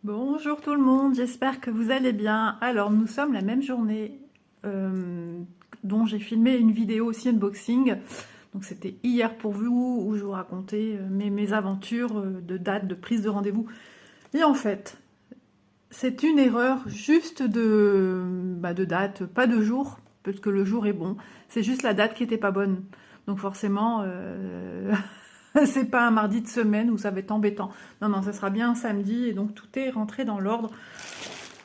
Bonjour tout le monde, j'espère que vous allez bien. Alors nous sommes la même journée dont j'ai filmé une vidéo aussi unboxing. Donc c'était hier pour vous où je vous racontais mes aventures de date, de prise de rendez-vous. Et en fait, c'est une erreur juste de date, pas de jour, parce que le jour est bon. C'est juste la date qui était pas bonne. Donc forcément, c'est pas un mardi de semaine où ça va être embêtant. Non, non, ça sera bien un samedi et donc tout est rentré dans l'ordre.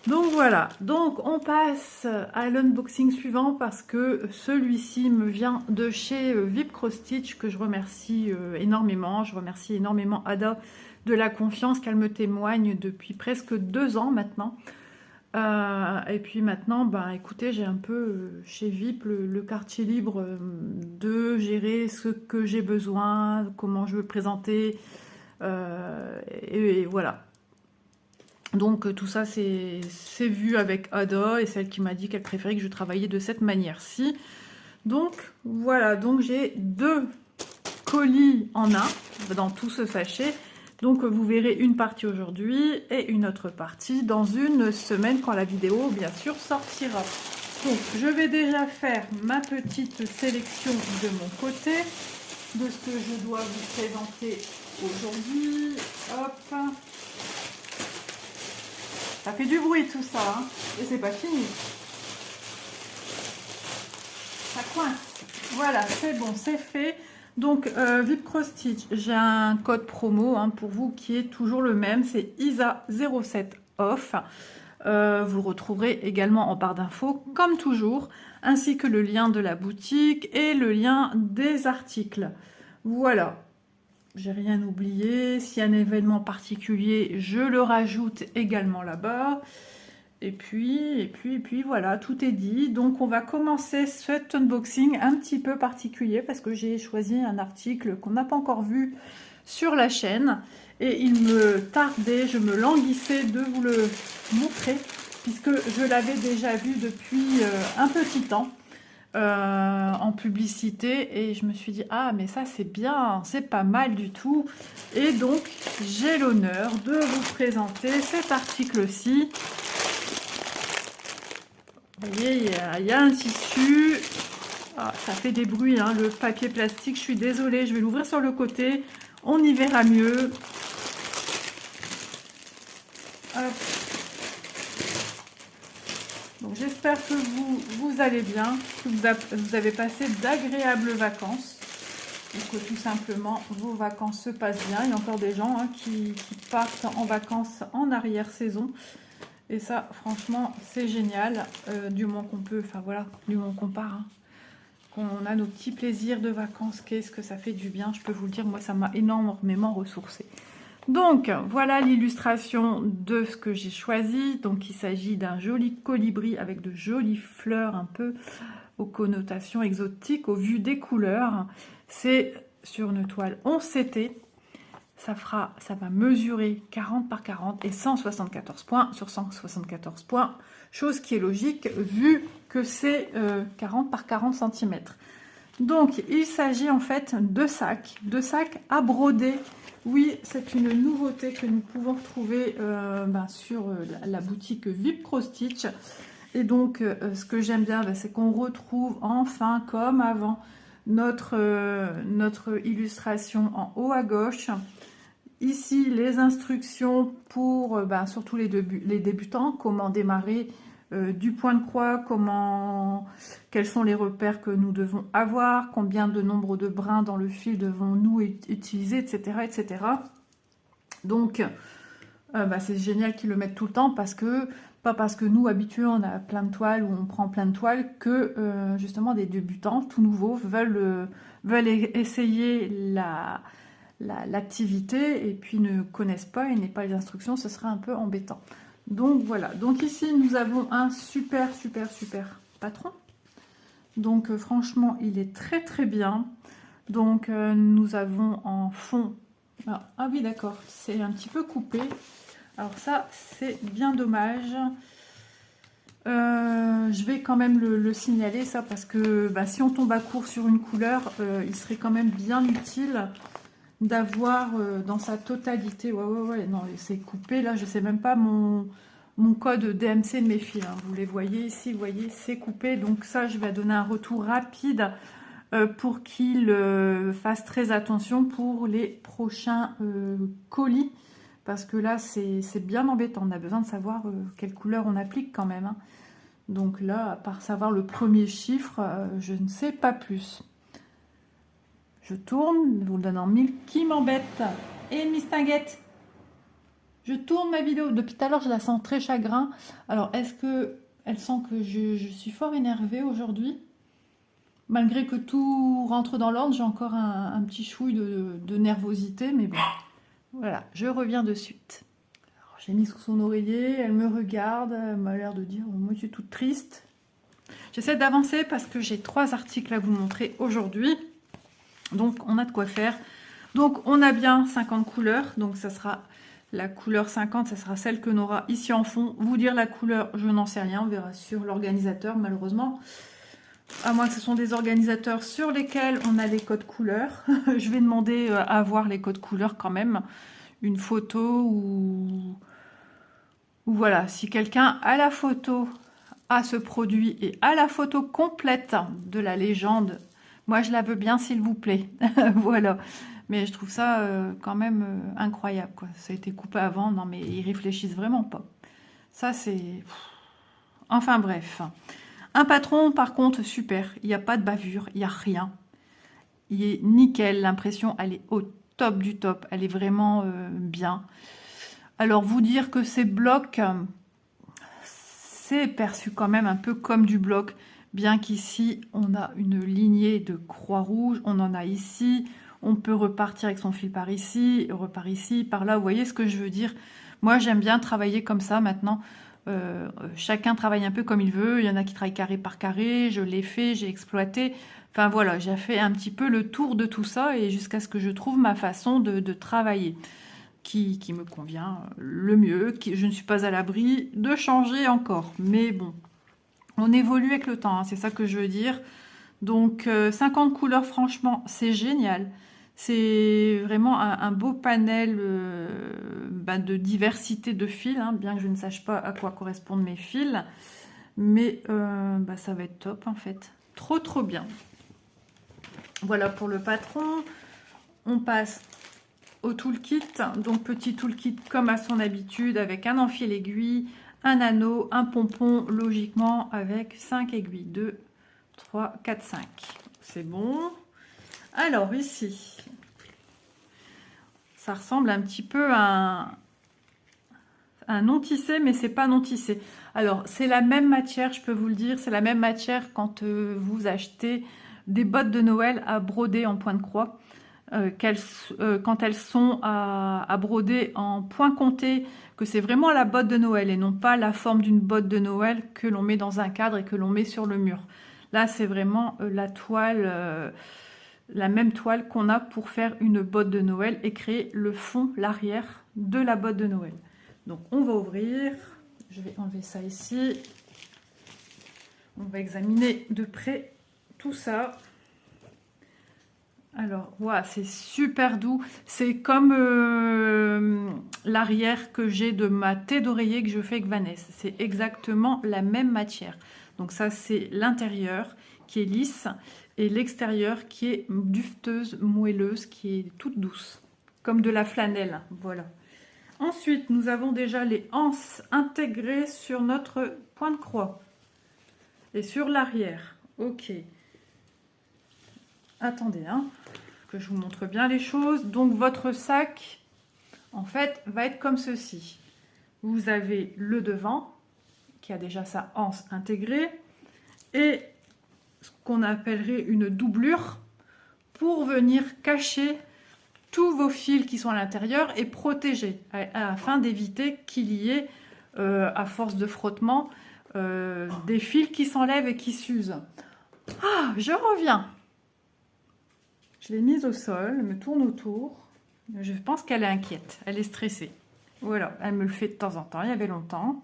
Donc voilà, donc on passe à l'unboxing suivant parce que celui-ci me vient de chez VIP Cross Stitch que je remercie énormément. Je remercie énormément Ada de la confiance qu'elle me témoigne depuis presque 2 ans maintenant. Et puis maintenant, ben, écoutez, j'ai un peu chez VIP le quartier libre de gérer ce que j'ai besoin, comment je veux le présenter, et voilà. Donc tout ça c'est vu avec Ada et celle qui m'a dit qu'elle préférait que je travaillais de cette manière-ci. Donc voilà, donc j'ai 2 colis en un dans tout ce sachet. Donc vous verrez une partie aujourd'hui et une autre partie dans une semaine quand la vidéo bien sûr sortira. Donc je vais déjà faire ma petite sélection de mon côté de ce que je dois vous présenter aujourd'hui. Hop. Ça fait du bruit tout ça, hein. Et c'est pas fini. Ça coince. Voilà, c'est bon, c'est fait. Donc, VIP Cross Stitch, j'ai un code promo pour vous qui est toujours le même, c'est ISA07 off. Vous le retrouverez également en barre d'infos, comme toujours, ainsi que le lien de la boutique et le lien des articles. Voilà. J'ai rien oublié. S'il y a un événement particulier, je le rajoute également là-bas. Et puis voilà, tout est dit. Donc on va commencer cet unboxing un petit peu particulier parce que j'ai choisi un article qu'on n'a pas encore vu sur la chaîne. Et il me tardait, je me languissais de vous le montrer puisque je l'avais déjà vu depuis un petit temps. En publicité et je me suis dit ah mais ça c'est bien, c'est pas mal du tout et donc j'ai l'honneur de vous présenter cet article-ci. Vous voyez il y a un tissu, ça fait des bruits le papier plastique, je suis désolée, je vais l'ouvrir sur le côté, on y verra mieux. Hop. Donc j'espère que vous allez bien, que vous avez passé d'agréables vacances et que tout simplement vos vacances se passent bien. Il y a encore des gens qui partent en vacances en arrière-saison et ça franchement c'est génial, du moment qu'on peut, enfin voilà, du moment qu'on part, qu'on a nos petits plaisirs de vacances, qu'est-ce que ça fait du bien, je peux vous le dire, moi ça m'a énormément ressourcée. Donc, voilà l'illustration de ce que j'ai choisi. Donc, il s'agit d'un joli colibri avec de jolies fleurs un peu aux connotations exotiques, au vu des couleurs. C'est sur une toile 11 CT. Ça va mesurer 40 par 40 et 174 points sur 174 points. Chose qui est logique vu que c'est 40 par 40 cm. Donc, il s'agit en fait de sacs à broder. Oui, c'est une nouveauté que nous pouvons retrouver sur la boutique VIP Cross Stitch. Et donc, ce que j'aime bien, c'est qu'on retrouve enfin, comme avant, notre illustration en haut à gauche. Ici, les instructions pour surtout les débutants, comment démarrer du point de croix, quels sont les repères que nous devons avoir, combien de nombre de brins dans le fil devons-nous utiliser, etc. etc. Donc, c'est génial qu'ils le mettent tout le temps pas parce que nous, habitués, on a plein de toiles ou on prend plein de toiles, que justement des débutants tout nouveaux veulent essayer l'activité et puis ne connaissent pas et n'aient pas les instructions, ce serait un peu embêtant. Donc voilà, donc ici nous avons un super patron. Donc franchement il est très bien. Donc nous avons en fond, ah oui d'accord, c'est un petit peu coupé. Alors ça c'est bien dommage. Je vais quand même le signaler ça parce que si on tombe à court sur une couleur, il serait quand même bien utile d'avoir dans sa totalité. Ouais, non, c'est coupé. Là, je sais même pas mon code DMC de mes fils. Hein. Vous les voyez ici, vous voyez, c'est coupé. Donc ça, je vais donner un retour rapide pour qu'il fasse très attention pour les prochains colis. Parce que là, c'est bien embêtant. On a besoin de savoir quelle couleur on applique quand même. Hein. Donc là, à part savoir le premier chiffre, je ne sais pas plus. Je tourne, vous le donne en 1000. Qui m'embête? Et Miss Tinguette, je tourne ma vidéo. Depuis tout à l'heure, je la sens très chagrin. Alors, est-ce que elle sent que je suis fort énervée aujourd'hui? Malgré que tout rentre dans l'ordre, j'ai encore un petit chouille de nervosité. Mais bon, voilà, je reviens de suite. J'ai mis sous son oreiller, elle me regarde, elle m'a l'air de dire « Moi, je suis toute triste ». J'essaie d'avancer parce que j'ai 3 articles à vous montrer aujourd'hui. Donc, on a de quoi faire. Donc, on a bien 50 couleurs. Donc, ça sera la couleur 50, ça sera celle que l'on aura ici en fond. Vous dire la couleur, je n'en sais rien. On verra sur l'organisateur, malheureusement. À moins que ce sont des organisateurs sur lesquels on a les codes couleurs. Je vais demander à avoir les codes couleurs quand même. Une photo ou voilà, si quelqu'un a la photo, a ce produit et a la photo complète de la légende, moi je la veux bien s'il vous plaît. Voilà, mais je trouve ça quand même incroyable quoi. Ça a été coupé avant, non mais ils réfléchissent vraiment pas. Ça c'est... Enfin bref. Un patron par contre super, il n'y a pas de bavure, il n'y a rien. Il est nickel, l'impression elle est au top du top, elle est vraiment bien. Alors, vous dire que ces blocs, c'est perçu quand même un peu comme du bloc, bien qu'ici, on a une lignée de croix rouge, on en a ici, on peut repartir avec son fil par ici, repart ici, par là, vous voyez ce que je veux dire? Moi, j'aime bien travailler comme ça maintenant. Chacun travaille un peu comme il veut, il y en a qui travaillent carré par carré, je l'ai fait, j'ai exploité. Enfin voilà, j'ai fait un petit peu le tour de tout ça et jusqu'à ce que je trouve ma façon de travailler. Qui me convient le mieux, je ne suis pas à l'abri de changer encore, mais bon, on évolue avec le temps, hein, c'est ça que je veux dire. Donc 50 couleurs, franchement, c'est génial. C'est vraiment un beau panel de diversité de fils, hein, bien que je ne sache pas à quoi correspondent mes fils, mais ça va être top en fait. Trop bien. Voilà pour le patron. On passe au toolkit, donc petit toolkit comme à son habitude avec un enfil aiguille, un anneau, un pompon, logiquement avec 5 aiguilles, 2, 3, 4, 5. C'est bon. Alors ici, ça ressemble un petit peu à un non tissé, mais c'est pas non tissé. Alors c'est la même matière, je peux vous le dire, c'est la même matière quand vous achetez des bottes de Noël à broder en point de croix. Quand elles sont à broder en point compté, que c'est vraiment la botte de Noël et non pas la forme d'une botte de Noël que l'on met dans un cadre et que l'on met sur le mur. Là, c'est vraiment la toile, la même toile qu'on a pour faire une botte de Noël et créer le fond, l'arrière de la botte de Noël. Donc, on va ouvrir. Je vais enlever ça ici. On va examiner de près tout ça. Alors, voilà, c'est super doux. C'est comme l'arrière que j'ai de ma thé d'oreiller que je fais avec Vanessa. C'est exactement la même matière. Donc ça, c'est l'intérieur qui est lisse et l'extérieur qui est dufteuse, moelleuse, qui est toute douce. Comme de la flanelle, voilà. Ensuite, nous avons déjà les anses intégrées sur notre point de croix. Et sur l'arrière. Ok. Attendez, hein, que je vous montre bien les choses. Donc, votre sac, en fait, va être comme ceci. Vous avez le devant, qui a déjà sa anse intégrée, et ce qu'on appellerait une doublure, pour venir cacher tous vos fils qui sont à l'intérieur et protéger, afin d'éviter qu'il y ait, à force de frottement, des fils qui s'enlèvent et qui s'usent. Ah, je reviens. Je l'ai mise au sol, elle me tourne autour. Je pense qu'elle est inquiète, elle est stressée. Voilà, elle me le fait de temps en temps, il y avait longtemps.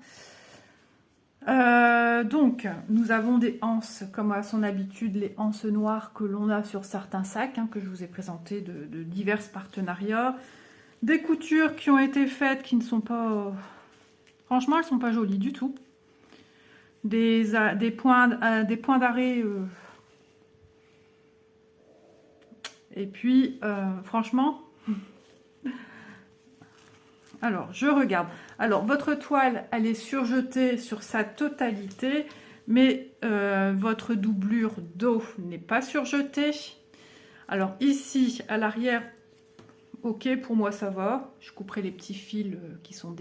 Donc, nous avons des anses, comme à son habitude, les anses noires que l'on a sur certains sacs, hein, que je vous ai présentés de divers partenariats. Des coutures qui ont été faites, qui ne sont pas... Franchement, elles ne sont pas jolies du tout. Des points d'arrêt. Et puis, franchement... Alors, je regarde. Alors, votre toile, elle est surjetée sur sa totalité, mais votre doublure dos n'est pas surjetée. Alors, ici, à l'arrière, ok, pour moi, ça va. Je couperai les petits fils qui sont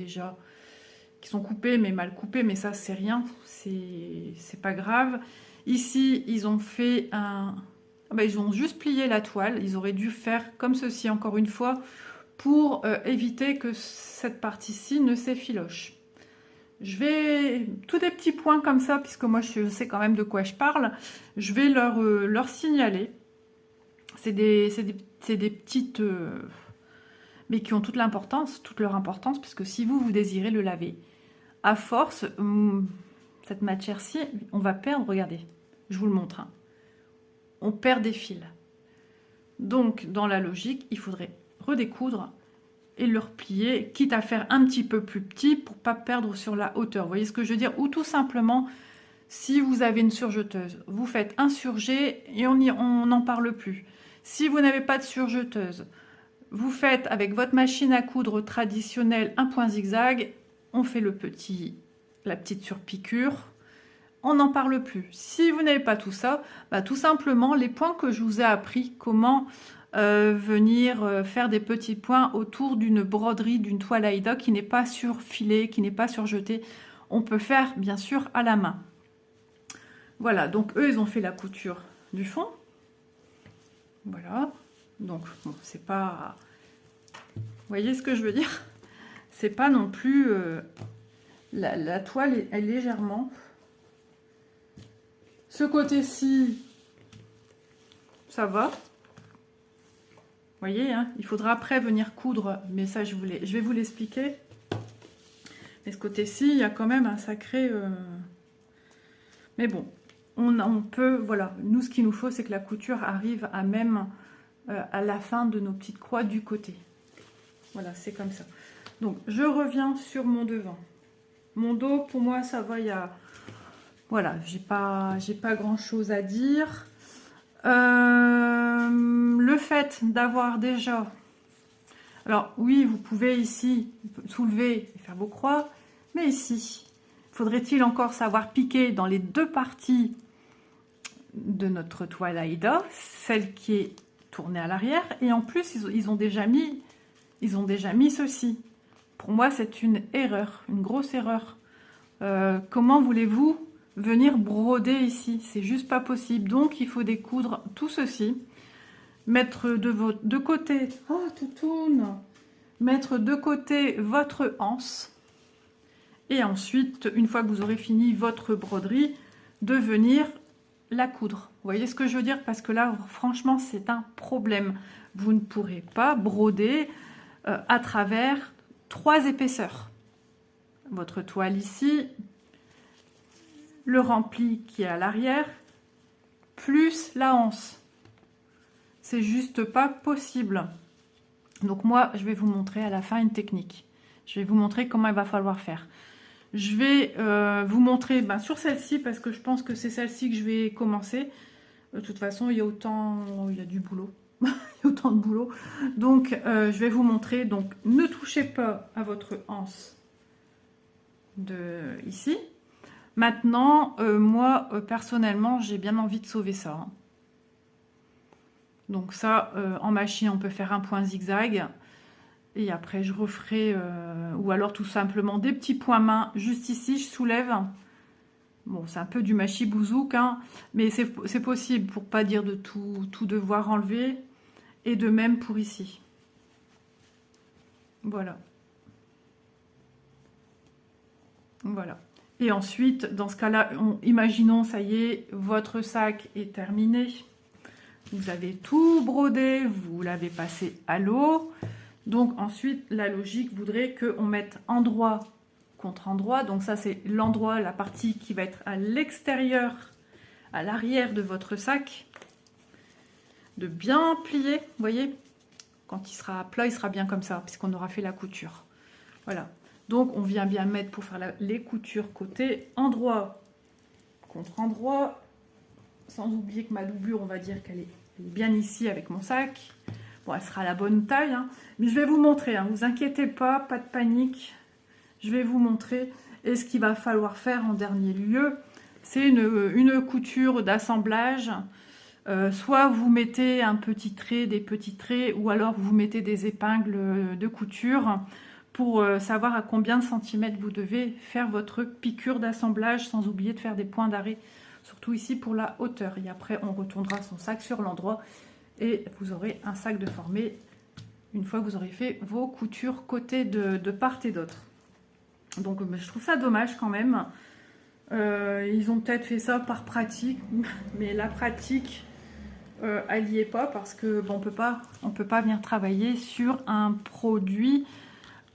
coupés, mais mal coupés, mais ça, c'est rien. C'est pas grave. Ici, ils ont fait un... Ah ben, ils ont juste plié la toile. Ils auraient dû faire comme ceci, encore une fois, pour éviter que cette partie-ci ne s'effiloche. Je vais, tous des petits points comme ça, puisque moi je sais quand même de quoi je parle, je vais leur signaler. C'est des petites... mais qui ont toute l'importance, toute leur importance, puisque si vous désirez le laver, à force, cette matière-ci, on va perdre, regardez, je vous le montre, hein, on perd des fils. Donc, dans la logique, il faudrait redécoudre et le replier, quitte à faire un petit peu plus petit pour pas perdre sur la hauteur. Vous voyez ce que je veux dire? Ou tout simplement, si vous avez une surjeteuse, vous faites un surjet et on n'en parle plus. Si vous n'avez pas de surjeteuse, vous faites avec votre machine à coudre traditionnelle un point zigzag, on fait la petite surpiqûre, on n'en parle plus. Si vous n'avez pas tout ça, bah, tout simplement les points que je vous ai appris, comment venir faire des petits points autour d'une broderie, d'une toile Aïda qui n'est pas surfilée, qui n'est pas surjetée. On peut faire bien sûr à la main. Voilà, donc eux ils ont fait la couture du fond. Voilà, donc bon, c'est pas... Vous voyez ce que je veux dire? C'est pas non plus... la toile est légèrement... Ce côté-ci, ça va. Vous voyez, hein, il faudra après venir coudre, mais ça je vais vous l'expliquer. Mais ce côté-ci, il y a quand même un sacré... Mais bon, on peut... Voilà, nous ce qu'il nous faut, c'est que la couture arrive à même à la fin de nos petites croix du côté. Voilà, c'est comme ça. Donc, je reviens sur mon devant. Mon dos, pour moi, ça va, il y a... Voilà, j'ai pas grand-chose à dire. Le fait d'avoir déjà... Alors, oui, vous pouvez ici soulever et faire vos croix, mais ici, faudrait-il encore savoir piquer dans les deux parties de notre toile Aïda, celle qui est tournée à l'arrière, et en plus, ils ont déjà mis ceci. Pour moi, c'est une erreur, une grosse erreur. Comment voulez-vous venir broder ici? C'est juste pas possible. Donc, il faut découdre tout ceci, mettre de côté... Oh, toutoune! Mettre de côté votre anse. Et ensuite, une fois que vous aurez fini votre broderie, de venir la coudre. Vous voyez ce que je veux dire? Parce que là, franchement, c'est un problème. Vous ne pourrez pas broder à travers 3 épaisseurs. Votre toile ici, le rempli qui est à l'arrière, plus la anse. C'est juste pas possible. Donc moi, je vais vous montrer à la fin une technique. Je vais vous montrer comment il va falloir faire. Je vais vous montrer sur celle-ci, parce que je pense que c'est celle-ci que je vais commencer. De toute façon, il y a du boulot. Il y a autant de boulot. Donc, je vais vous montrer. Donc, ne touchez pas à votre anse de ici. Maintenant, moi, personnellement, j'ai bien envie de sauver ça. Hein. Donc ça, en machine, on peut faire un point zigzag. Et après, je referai, ou alors tout simplement des petits points main. Juste ici, je soulève. Bon, c'est un peu du machibouzouk, hein, mais c'est possible pour pas dire de tout devoir enlever. Et de même pour ici. Voilà. Voilà. Et ensuite, dans ce cas-là, imaginons, ça y est, votre sac est terminé. Vous avez tout brodé, vous l'avez passé à l'eau. Donc ensuite, la logique voudrait qu'on mette endroit contre endroit. Donc ça, c'est l'endroit, la partie qui va être à l'extérieur, à l'arrière de votre sac. De bien plier, vous voyez. Quand il sera plat, il sera bien comme ça, puisqu'on aura fait la couture. Voilà. Donc, on vient bien mettre pour faire les coutures côté endroit contre endroit. Sans oublier que ma doublure, on va dire qu'elle est bien ici avec mon sac. Bon, elle sera à la bonne taille, hein. Mais je vais vous montrer, hein. Vous inquiétez pas de panique. Je vais vous montrer. Et ce qu'il va falloir faire en dernier lieu, c'est une couture d'assemblage. Soit vous mettez un petit trait, des petits traits, ou alors vous mettez des épingles de couture pour savoir à combien de centimètres vous devez faire votre piqûre d'assemblage, sans oublier de faire des points d'arrêt, surtout ici pour la hauteur. Et après, on retournera son sac sur l'endroit et vous aurez un sac de formé une fois que vous aurez fait vos coutures côté de part et d'autre. Donc je trouve ça dommage quand même. Ils ont peut-être fait ça par pratique, mais la pratique, elle n'y est pas parce que bon, on peut pas venir travailler sur un produit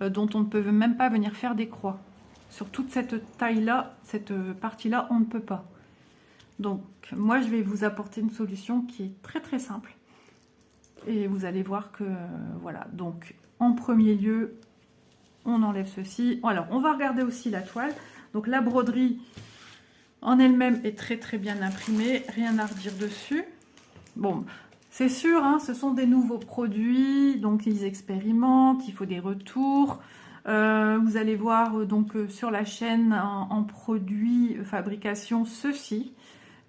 dont on ne peut même pas venir faire des croix. Sur toute cette taille-là, cette partie-là, on ne peut pas. Donc, moi, je vais vous apporter une solution qui est très très simple. Et vous allez voir que, voilà. Donc, en premier lieu, on enlève ceci. Alors, on va regarder aussi la toile. Donc, la broderie en elle-même est très très bien imprimée. Rien à redire dessus. Bon, c'est sûr, hein, ce sont des nouveaux produits. Donc, ils expérimentent. Il faut des retours. Vous allez voir donc sur la chaîne en produits fabrication ceci.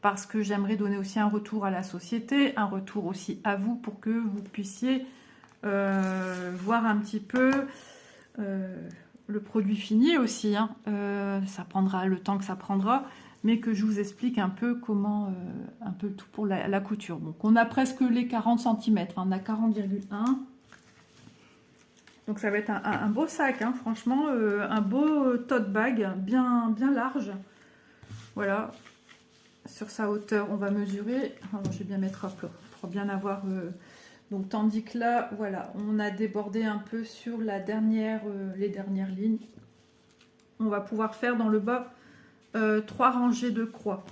Parce que j'aimerais donner aussi un retour à la société, un retour aussi à vous pour que vous puissiez voir un petit peu le produit fini aussi. Hein. Ça prendra le temps que ça prendra, mais que je vous explique un peu comment, un peu tout pour la couture. Donc on a presque les 40 cm, hein. On a 40,1. Donc ça va être un beau sac, hein. Franchement, un beau tote bag, bien large. Voilà. Sur sa hauteur, on va mesurer. Alors, je vais bien mettre hop, pour bien avoir. Donc, tandis que là, voilà, on a débordé un peu sur la dernière, les dernières lignes. On va pouvoir faire dans le bas 3 rangées de croix.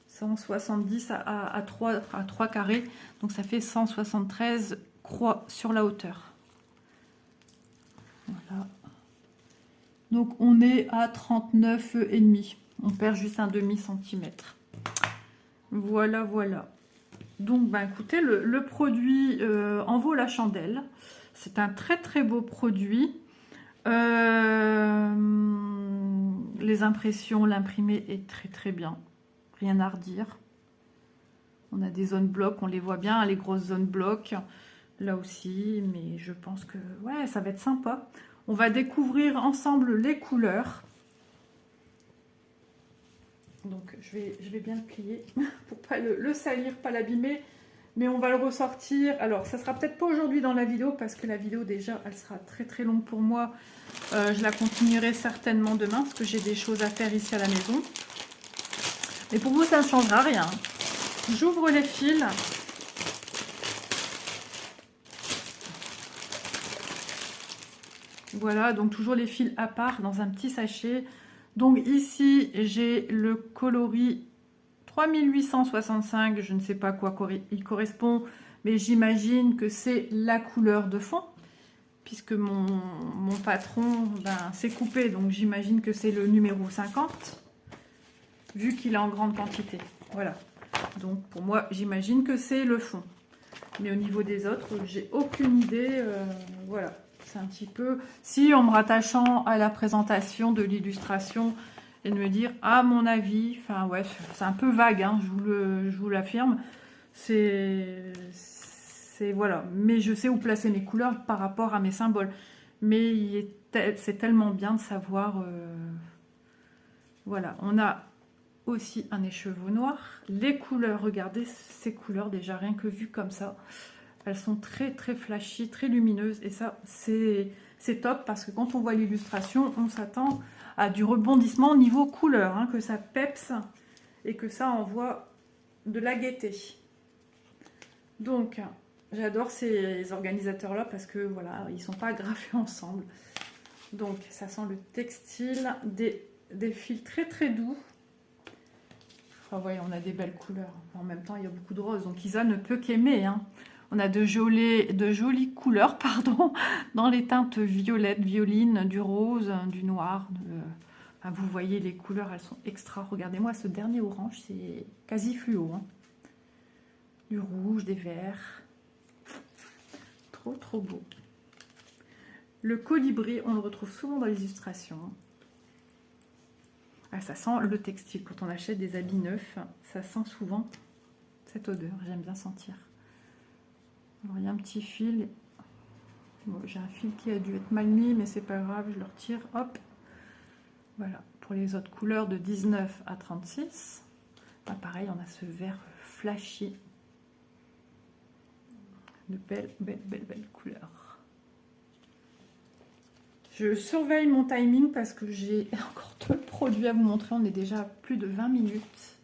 170 à 3 carrés. Donc, ça fait 173 croix sur la hauteur. Voilà. Donc, on est à 39,5. On perd juste un demi-centimètre. Voilà, voilà. Donc, ben, écoutez, le produit en vaut la chandelle. C'est un très, très beau produit. Les impressions, l'imprimé est très, très bien. Rien à redire. On a des zones blocs, on les voit bien, les grosses zones blocs. Là aussi, mais je pense que ouais, ça va être sympa. On va découvrir ensemble les couleurs. Donc je vais bien le plier pour pas le salir, pas l'abîmer. Mais on va le ressortir. Alors ça sera peut-être pas aujourd'hui dans la vidéo parce que la vidéo déjà elle sera très très longue pour moi. Je la continuerai certainement demain parce que j'ai des choses à faire ici à la maison. Mais pour vous ça ne changera rien. J'ouvre les fils. Voilà, donc toujours les fils à part dans un petit sachet. Donc ici, j'ai le coloris 3865, je ne sais pas à quoi il correspond, mais j'imagine que c'est la couleur de fond, puisque mon patron s'est coupé, donc j'imagine que c'est le numéro 50, vu qu'il est en grande quantité. Voilà, donc pour moi, j'imagine que c'est le fond. Mais au niveau des autres, j'ai aucune idée, voilà. C'est un petit peu, si en me rattachant à la présentation de l'illustration et de me dire à mon avis, enfin ouais, c'est un peu vague, hein, je vous l'affirme, c'est voilà, mais je sais où placer mes couleurs par rapport à mes symboles, mais c'est tellement bien de savoir, voilà, on a aussi un écheveau noir, les couleurs, regardez ces couleurs déjà rien que vues comme ça. Elles sont très très flashy, très lumineuses et ça c'est top parce que quand on voit l'illustration, on s'attend à du rebondissement au niveau couleur, hein, que ça peps et que ça envoie de la gaieté. Donc j'adore ces organisateurs là parce que voilà, ils sont pas graffés ensemble. Donc, ça sent le textile, des fils très très doux. Enfin, voyez, on a des belles couleurs. En même temps, il y a beaucoup de roses. Donc, Isa ne peut qu'aimer. Hein. On a de jolies couleurs, pardon, dans les teintes violettes, violines, du rose, du noir. Enfin, vous voyez, les couleurs, elles sont extra. Regardez-moi, ce dernier orange, c'est quasi fluo. Hein. Du rouge, des verts. Trop, trop beau. Le colibri, on le retrouve souvent dans les illustrations. Ah, ça sent le textile. Quand on achète des habits neufs, ça sent souvent cette odeur. J'aime bien sentir. Alors, il y a un petit fil. Bon, j'ai un fil qui a dû être mal mis, mais c'est pas grave, je le retire. Hop. Voilà. Pour les autres couleurs de 19 à 36. Bah, pareil, on a ce vert flashy. De belles couleurs. Je surveille mon timing parce que j'ai encore 2 produits à vous montrer. On est déjà à plus de 20 minutes.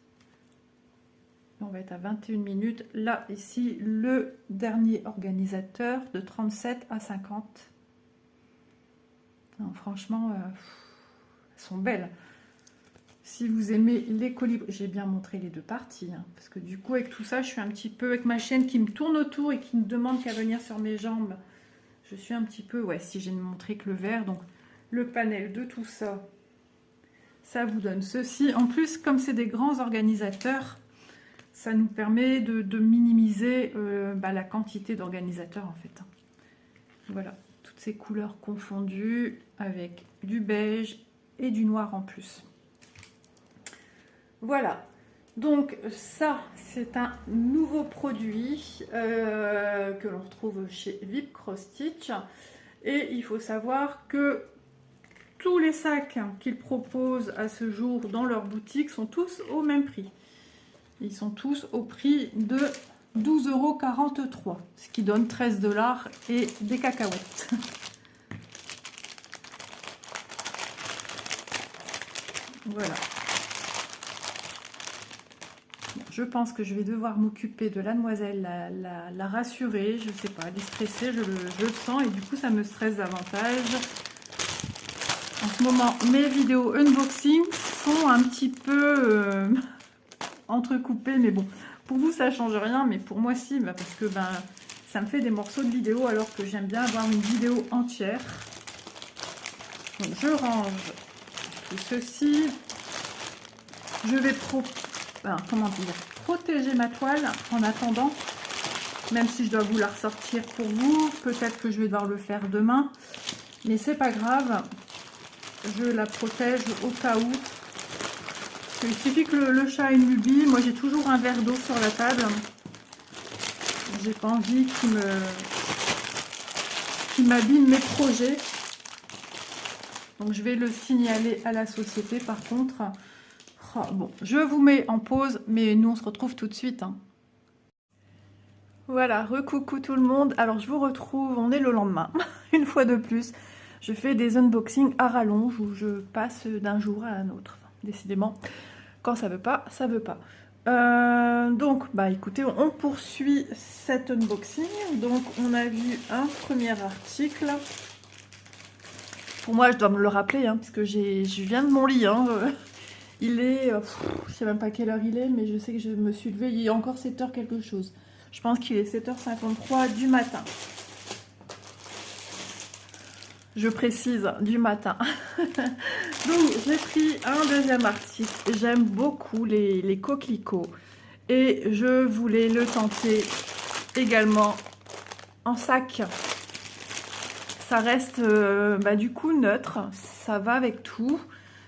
On va être à 21 minutes. Là, ici, le dernier organisateur de 37 à 50. Non, franchement, elles sont belles. Si vous aimez les colibris, j'ai bien montré les 2 parties. Hein, parce que du coup, avec tout ça, je suis un petit peu avec ma chaîne qui me tourne autour et qui ne demande qu'à venir sur mes jambes. Je suis un petit peu, ouais, si j'ai montré que le vert, donc le panel de tout ça, ça vous donne ceci. En plus, comme c'est des grands organisateurs, ça nous permet de minimiser la quantité d'organisateurs en fait. Voilà, toutes ces couleurs confondues avec du beige et du noir en plus. Voilà, donc ça c'est un nouveau produit que l'on retrouve chez VIP Cross Stitch. Et il faut savoir que tous les sacs qu'ils proposent à ce jour dans leur boutique sont tous au même prix. Ils sont tous au prix de 12,43 €, ce qui donne 13 $ et des cacahuètes. Voilà. Bon, je pense que je vais devoir m'occuper de la demoiselle, la rassurer, je sais pas, elle est stressée, je le sens et du coup ça me stresse davantage. En ce moment, mes vidéos unboxing sont un petit peu entrecoupées, mais bon, pour vous ça change rien, mais pour moi si, parce que ça me fait des morceaux de vidéo alors que j'aime bien avoir une vidéo entière. Donc je range tout ceci. Je vais protéger ma toile en attendant, même si je dois vous la ressortir pour vous. Peut-être que je vais devoir le faire demain, mais c'est pas grave. Je la protège au cas où. Il suffit que le chat ait une lubie. Moi, j'ai toujours un verre d'eau sur la table. J'ai pas envie qu'il m'abîme mes projets. Donc, je vais le signaler à la société. Par contre, oh, bon, je vous mets en pause, mais nous, on se retrouve tout de suite. Hein. Voilà, recoucou tout le monde. Alors, je vous retrouve, on est le lendemain, une fois de plus. Je fais des unboxings à rallonge où je passe d'un jour à un autre. Enfin, décidément, quand ça veut pas, ça veut pas. Donc, écoutez, on poursuit cet unboxing. Donc, on a vu un premier article. Pour moi, je dois me le rappeler, hein, parce que je viens de mon lit. Hein. Il est, je sais même pas quelle heure il est, mais je sais que je me suis levée, il est encore 7 h quelque chose. Je pense qu'il est 7 h 53 du matin. Je précise, du matin. Donc, j'ai pris un deuxième article. J'aime beaucoup les coquelicots. Et je voulais le tenter également en sac. Ça reste du coup neutre. Ça va avec tout.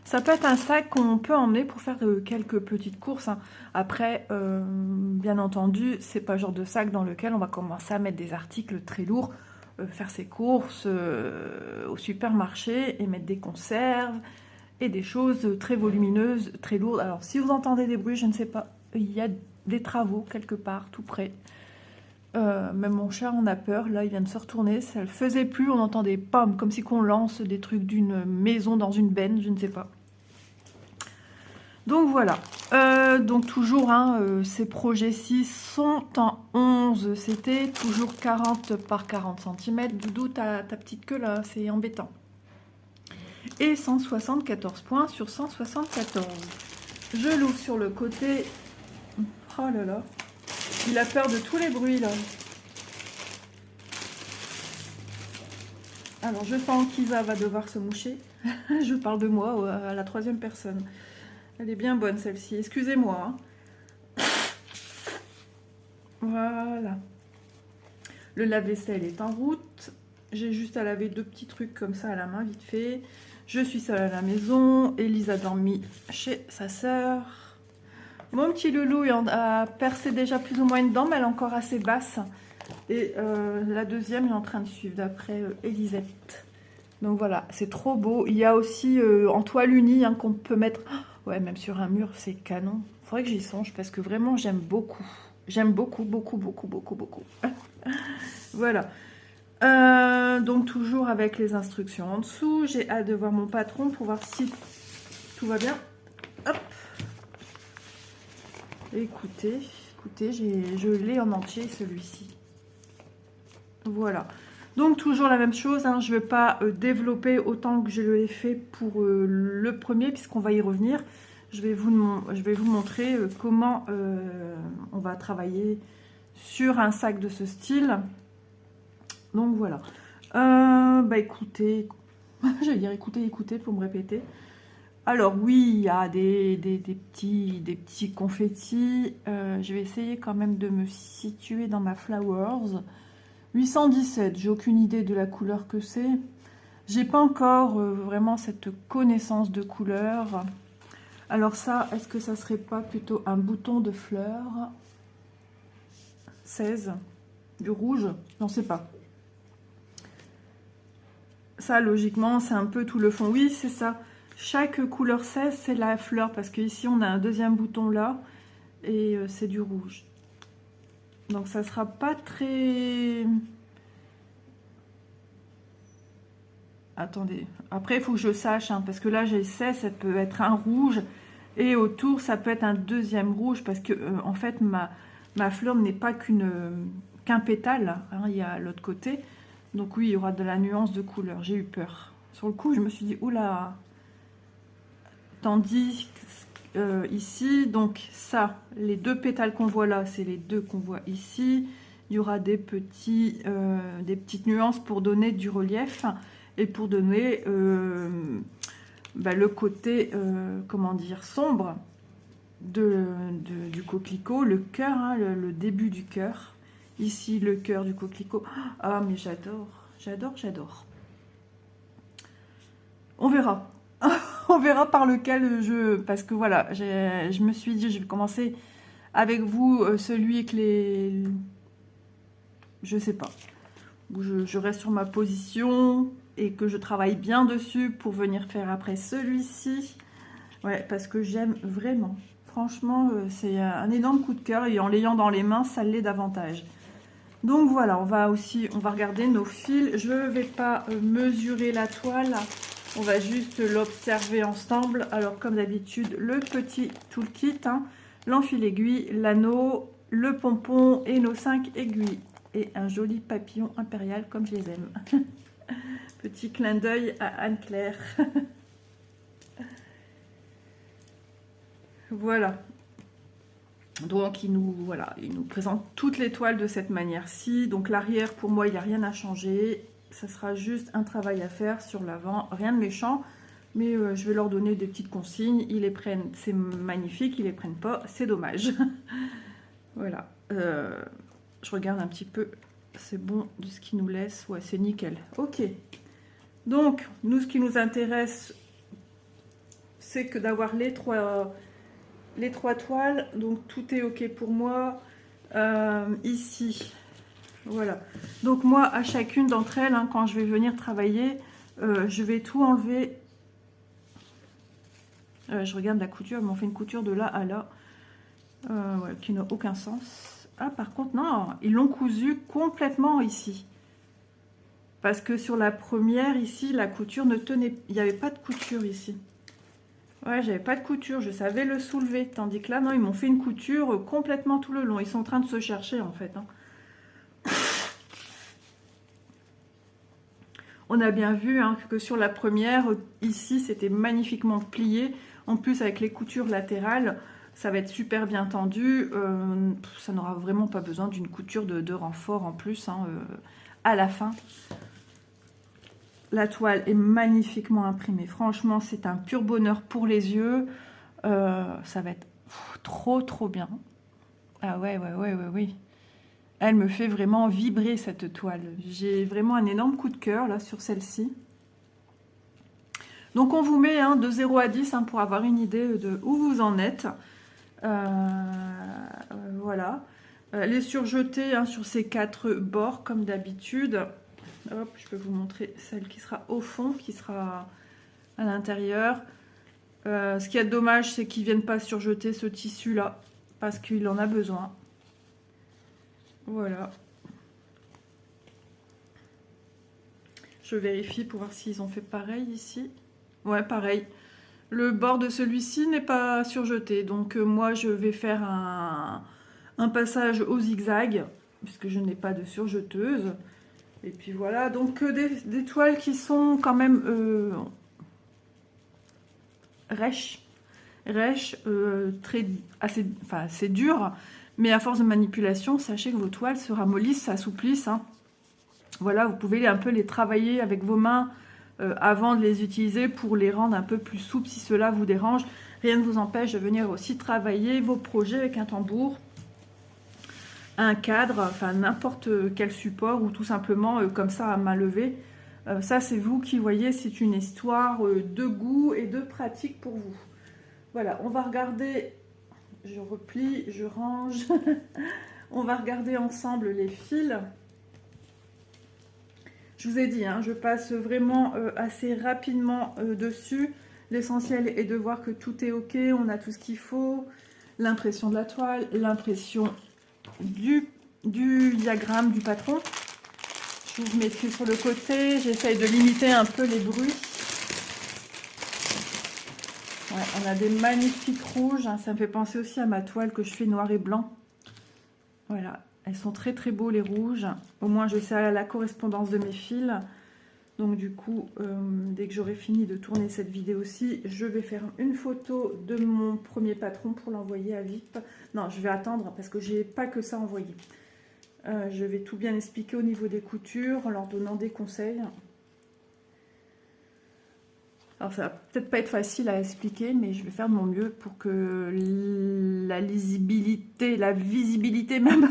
Ça peut être un sac qu'on peut emmener pour faire quelques petites courses. Hein. Après, bien entendu, c'est pas le genre de sac dans lequel on va commencer à mettre des articles très lourds. Faire ses courses au supermarché et mettre des conserves et des choses très volumineuses, très lourdes. Alors, si vous entendez des bruits, je ne sais pas, il y a des travaux quelque part, tout près. Même mon chat en a peur, là, il vient de se retourner. Ça ne le faisait plus, on entendait pam, comme si on lance des trucs d'une maison dans une benne, je ne sais pas. Donc voilà, donc toujours ces projets-ci sont en 11, c'était toujours 40 par 40 cm. Doudou, ta petite queue là, c'est embêtant. et 174 points sur 174. Je l'ouvre sur le côté. Oh là là, il a peur de tous les bruits là. Alors je sens qu'Isa va devoir se moucher. Je parle de moi à la troisième personne. Elle est bien bonne celle-ci, excusez-moi. Hein. Voilà. Le lave-vaisselle est en route. J'ai juste à laver 2 petits trucs comme ça à la main, vite fait. Je suis seule à la maison. Elise a dormi chez sa sœur. Mon petit loulou a percé déjà plus ou moins une dent, mais elle est encore assez basse. Et la deuxième est en train de suivre d'après Elisette. Donc voilà, c'est trop beau. Il y a aussi en toile unie hein, qu'on peut mettre... Oh, ouais, même sur un mur, c'est canon. Il faudrait que j'y songe parce que vraiment, j'aime beaucoup. J'aime beaucoup, beaucoup, beaucoup, beaucoup, beaucoup. Voilà. Donc toujours avec les instructions en dessous. J'ai hâte de voir mon patron pour voir si tout va bien. Hop. Écoutez, je l'ai en entier celui-ci. Voilà. Donc toujours la même chose, hein, je ne vais pas développer autant que je l'ai fait pour le premier, puisqu'on va y revenir. Je vais vous montrer comment on va travailler sur un sac de ce style. Donc voilà. Bah écoutez, j'allais dire écoutez pour me répéter. Alors oui, il y a des petits confettis. Je vais essayer quand même de me situer dans ma Flowers. 817, j'ai aucune idée de la couleur que c'est. J'ai pas encore vraiment cette connaissance de couleur. Alors ça, est-ce que ça serait pas plutôt un bouton de fleurs? 16, du rouge, j'en sais pas. Ça, logiquement, c'est un peu tout le fond. Oui, c'est ça. Chaque couleur 16, c'est la fleur, parce qu'ici, on a un deuxième bouton là, et c'est du rouge. Donc, ça sera pas très... Attendez. Après, il faut que je sache, hein, parce que là, j'ai 16, ça peut être un rouge, et autour, ça peut être un deuxième rouge, parce que, en fait, ma fleur n'est pas qu'un pétale, hein, il y a l'autre côté. Donc oui, il y aura de la nuance de couleur. J'ai eu peur. Sur le coup, je me suis dit, oula. Tandis ici, donc ça, les 2 pétales qu'on voit là, c'est les 2 qu'on voit ici. Il y aura des petites nuances pour donner du relief et pour donner le côté, comment dire, sombre du coquelicot, le cœur, hein, le début du cœur. Ici, le cœur du coquelicot. Ah, mais j'adore, j'adore, j'adore. On verra. On verra par lequel je... Parce que voilà, je me suis dit, je vais commencer avec vous celui avec les... Je sais pas. Où je reste sur ma position et que je travaille bien dessus pour venir faire après celui-ci. Ouais, parce que j'aime vraiment. Franchement, c'est un énorme coup de cœur et en l'ayant dans les mains, ça l'est davantage. Donc voilà, on va regarder nos fils. Je ne vais pas mesurer la toile, on va juste l'observer ensemble. Alors comme d'habitude, le petit toolkit, hein, l'enfil aiguille, l'anneau, le pompon et nos 5 aiguilles. Et un joli papillon impérial comme je les aime. Petit clin d'œil à Anne-Claire. Voilà. Donc, il nous présente toutes les toiles de cette manière-ci. Donc, l'arrière, pour moi, il n'y a rien à changer. Ça sera juste un travail à faire sur l'avant. Rien de méchant, mais je vais leur donner des petites consignes. Ils les prennent, c'est magnifique. Ils les prennent pas, c'est dommage. Voilà. Je regarde un petit peu. C'est bon de ce qu'ils nous laissent. Ouais, c'est nickel. Ok. Donc, nous, ce qui nous intéresse, c'est que d'avoir les trois toiles, donc tout est ok pour moi. Ici, voilà. Donc moi, à chacune d'entre elles, hein, quand je vais venir travailler, je vais tout enlever. Je regarde la couture, ils m'ont fait une couture de là à là, ouais, qui n'a aucun sens. Ah, par contre, non, ils l'ont cousu complètement ici. Parce que sur la première, ici, la couture ne tenait... Il n'y avait pas de couture ici. Ouais, j'avais pas de couture, je savais le soulever. Tandis que là, non, ils m'ont fait une couture complètement tout le long. Ils sont en train de se chercher, en fait. Hein. On a bien vu hein, que sur la première, ici, c'était magnifiquement plié. En plus, avec les coutures latérales, ça va être super bien tendu. Ça n'aura vraiment pas besoin d'une couture de renfort en plus hein, à la fin. La toile est magnifiquement imprimée. Franchement, c'est un pur bonheur pour les yeux. Ça va être trop bien. Ah ouais. Elle me fait vraiment vibrer cette toile. J'ai vraiment un énorme coup de cœur là sur celle-ci. Donc on vous met hein, de 0 à 10 hein, pour avoir une idée de où vous en êtes. Voilà. Elle est surjetée hein, sur ces 4 bords comme d'habitude. Hop, je peux vous montrer celle qui sera au fond, qui sera à l'intérieur. Ce qui est dommage, c'est qu'ils ne viennent pas surjeter ce tissu là, parce qu'il en a besoin. Voilà. Je vérifie pour voir s'ils ont fait pareil ici. Ouais, pareil. Le bord de celui-ci n'est pas surjeté. Donc moi, je vais faire un passage au zigzag, puisque je n'ai pas de surjeteuse. Et puis voilà. Donc des toiles qui sont quand même rêches. Assez dures. Mais à force de manipulation, sachez que vos toiles se ramollissent, s'assouplissent. Hein. Voilà, vous pouvez un peu les travailler avec vos mains avant de les utiliser pour les rendre un peu plus souples si cela vous dérange. Rien ne vous empêche de venir aussi travailler vos projets avec un tambour, un cadre, enfin n'importe quel support ou tout simplement comme ça à main levée. Ça, c'est vous qui voyez, c'est une histoire de goût et de pratique pour vous. Voilà, on va regarder... Je replie, je range. On va regarder ensemble les fils. Je vous ai dit, hein, je passe vraiment assez rapidement dessus. L'essentiel est de voir que tout est OK, on a tout ce qu'il faut. L'impression de la toile, l'impression du diagramme du patron. Je vous mets sur le côté, j'essaye de limiter un peu les bruits. Ouais, on a des magnifiques rouges, hein. Ça me fait penser aussi à ma toile que je fais noir et blanc. Voilà, elles sont très beaux les rouges. Au moins je sais la correspondance de mes fils. Donc du coup, dès que j'aurai fini de tourner cette vidéo-ci, je vais faire une photo de mon premier patron pour l'envoyer à VIP. Non, je vais attendre parce que j'ai pas que ça envoyé. Je vais tout bien expliquer au niveau des coutures en leur donnant des conseils. Alors ça va peut-être pas être facile à expliquer, mais je vais faire de mon mieux pour que la lisibilité, la visibilité même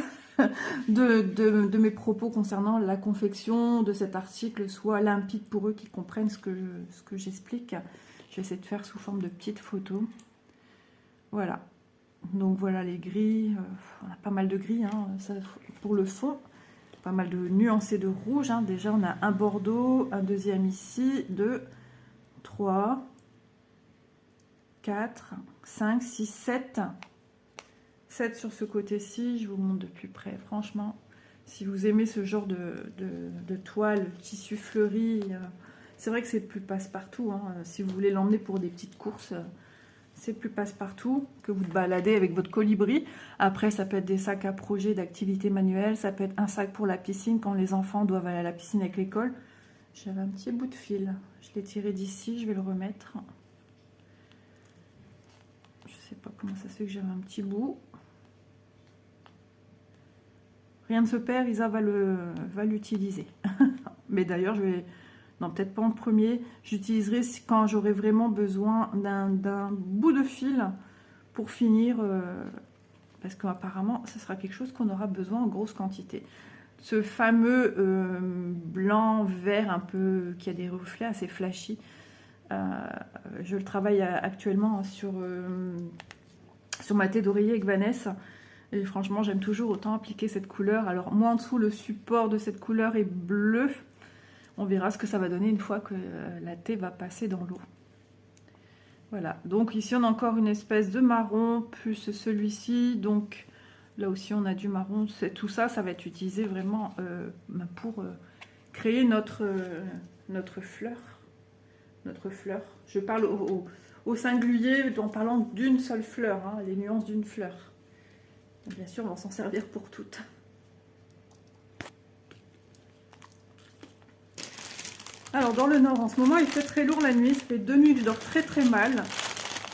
de mes propos concernant la confection de cet article soit limpide pour eux, qui comprennent ce que j'explique. Je vais essayer de faire sous forme de petites photos. Voilà. Donc voilà les gris. On a pas mal de gris hein, ça, pour le fond. Pas mal de nuancés de rouge. Hein. Déjà on a un bordeaux, un deuxième ici, 2... 3, 4, 5, 6, 7. 7 sur ce côté-ci. Je vous montre de plus près. Franchement, si vous aimez ce genre de toile, tissu fleuri, c'est vrai que c'est plus passe-partout. Hein. Si vous voulez l'emmener pour des petites courses, c'est plus passe-partout que vous baladez avec votre colibri. Après, ça peut être des sacs à projet d'activité manuelle. Ça peut être un sac pour la piscine quand les enfants doivent aller à la piscine avec l'école. J'avais un petit bout de fil. Je l'ai tiré d'ici, je vais le remettre. Je sais pas comment ça se fait que j'avais un petit bout. Rien ne se perd, Isa va l'utiliser. Mais d'ailleurs, je vais... Non, peut-être pas en premier. J'utiliserai quand j'aurai vraiment besoin d'un bout de fil pour finir. Parce qu'apparemment, ce sera quelque chose qu'on aura besoin en grosse quantité. Ce fameux blanc, vert un peu, qui a des reflets assez flashy. Je le travaille actuellement sur ma tête d'oreiller avec Vanessa. Et franchement, j'aime toujours autant appliquer cette couleur. Alors, moi, en dessous, le support de cette couleur est bleu. On verra ce que ça va donner une fois que la thé va passer dans l'eau. Voilà. Donc, ici, on a encore une espèce de marron, plus celui-ci. Donc... Là aussi, on a du marron. Tout ça, ça va être utilisé vraiment pour créer notre fleur. Notre fleur. Je parle au singulier en parlant d'une seule fleur, hein, les nuances d'une fleur. Donc, bien sûr, on va s'en servir pour toutes. Alors dans le nord en ce moment il fait très lourd la nuit, ça fait 2 nuits que je dors très très mal.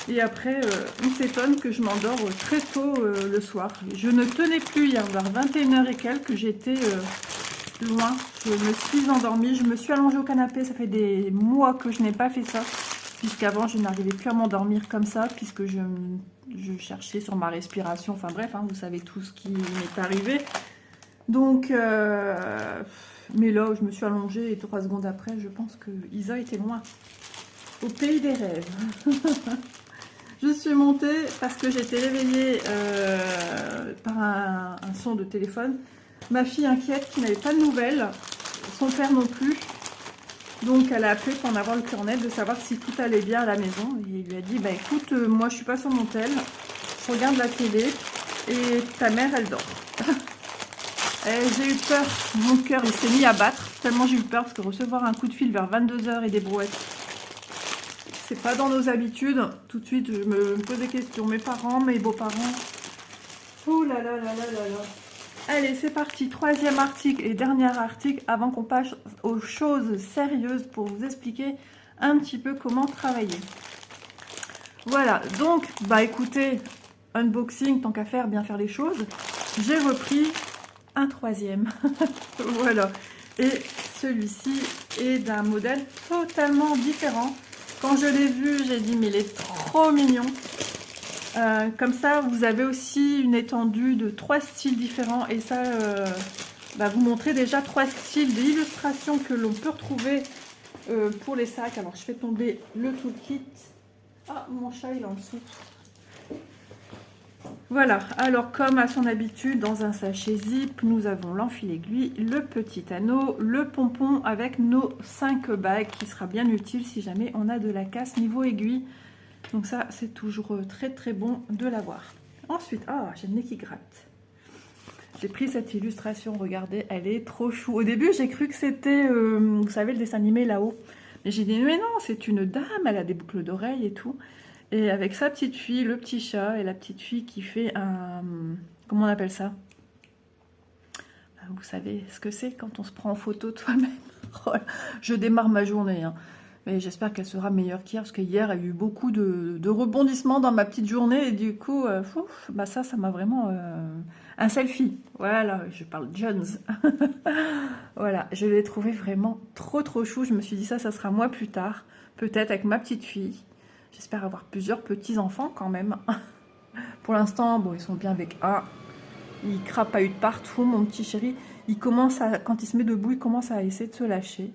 Et après on s'étonne que je m'endors très tôt le soir. Je ne tenais plus hier vers 21h et quelques, j'étais loin. Je me suis endormie, je me suis allongée au canapé, ça fait des mois que je n'ai pas fait ça. Puisqu'avant je n'arrivais plus à m'endormir comme ça, puisque je cherchais sur ma respiration, enfin bref, hein, vous savez tout ce qui m'est arrivé. Donc, mais là, je me suis allongée et 3 secondes après, je pense que Isa était loin, au pays des rêves. Je suis montée parce que j'étais réveillée par un son de téléphone. Ma fille inquiète qui n'avait pas de nouvelles, son père non plus. Donc elle a appelé pour en avoir le cœur net de savoir si tout allait bien à la maison. Et il lui a dit, bah écoute, moi je suis pas sur mon tel, je regarde la télé et ta mère elle dort. J'ai eu peur, mon cœur il s'est mis à battre, tellement j'ai eu peur parce que recevoir un coup de fil vers 22h et des brouettes, c'est pas dans nos habitudes. Tout de suite je me pose des questions, mes parents, mes beaux-parents. Ouh là là là là là là. Allez c'est parti, 3e article et dernier article avant qu'on passe aux choses sérieuses pour vous expliquer un petit peu comment travailler. Voilà, donc bah écoutez, unboxing, tant qu'à faire, bien faire les choses, j'ai repris un 3e. Voilà, et celui-ci est d'un modèle totalement différent. Quand je l'ai vu, j'ai dit mais il est trop mignon. Comme ça, vous avez aussi une étendue de 3 styles différents. Et ça, va vous montrer déjà 3 styles d'illustrations que l'on peut retrouver pour les sacs. Alors, je fais tomber le toolkit. Ah, mon chat, il est en dessous. Voilà, alors comme à son habitude, dans un sachet zip, nous avons l'enfil-aiguille, le petit anneau, le pompon avec nos 5 bagues qui sera bien utile si jamais on a de la casse niveau aiguille. Donc ça, c'est toujours très très bon de l'avoir. Ensuite, ah, j'ai le nez qui gratte. J'ai pris cette illustration, regardez, elle est trop chou. Au début, j'ai cru que c'était, vous savez, le dessin animé là-haut. Mais j'ai dit, mais non, c'est une dame, elle a des boucles d'oreilles et tout. Et avec sa petite fille, le petit chat et la petite fille qui fait un... Comment on appelle ça? Vous savez ce que c'est quand on se prend en photo de soi-même. Je démarre ma journée, hein. Mais j'espère qu'elle sera meilleure qu'hier, parce qu'hier, il y a eu beaucoup de rebondissements dans ma petite journée. Et du coup, bah ça m'a vraiment... un selfie. Voilà, je parle Jones. Voilà, je l'ai trouvé vraiment trop trop chou. Je me suis dit ça sera moi plus tard. Peut-être avec ma petite fille. J'espère avoir plusieurs petits-enfants quand même. Pour l'instant, bon, ils sont bien avec un. Il crapaille de partout, mon petit chéri. Il commence à, quand il se met debout, il commence à essayer de se lâcher.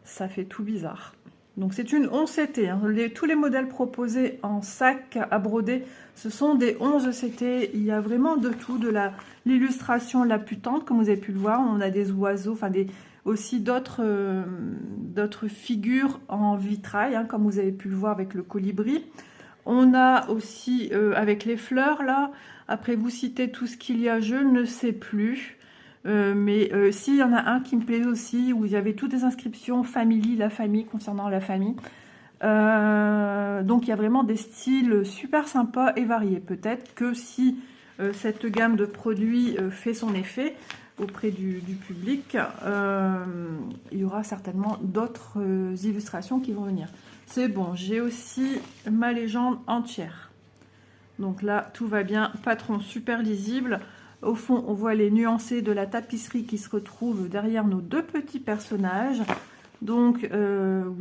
Ça fait tout bizarre. Donc c'est une 11 CT. Hein. Tous les modèles proposés en sac à broder, ce sont des 11 CT. Il y a vraiment de tout, de l'illustration la plus tendre, comme vous avez pu le voir. On a des oiseaux, enfin aussi d'autres figures en vitrail, hein, comme vous avez pu le voir avec le colibri. On a aussi avec les fleurs là. Après vous citez tout ce qu'il y a, je ne sais plus. Mais s'il y en a un qui me plaît aussi, où il y avait toutes les inscriptions famille, la famille, concernant la famille. Donc il y a vraiment des styles super sympas et variés. Peut-être que si cette gamme de produits fait son effet auprès du public, il y aura certainement d'autres illustrations qui vont venir. C'est bon, j'ai aussi ma légende entière. Donc là, tout va bien. Patron super lisible. Au fond, on voit les nuancés de la tapisserie qui se retrouvent derrière nos 2 petits personnages. Donc,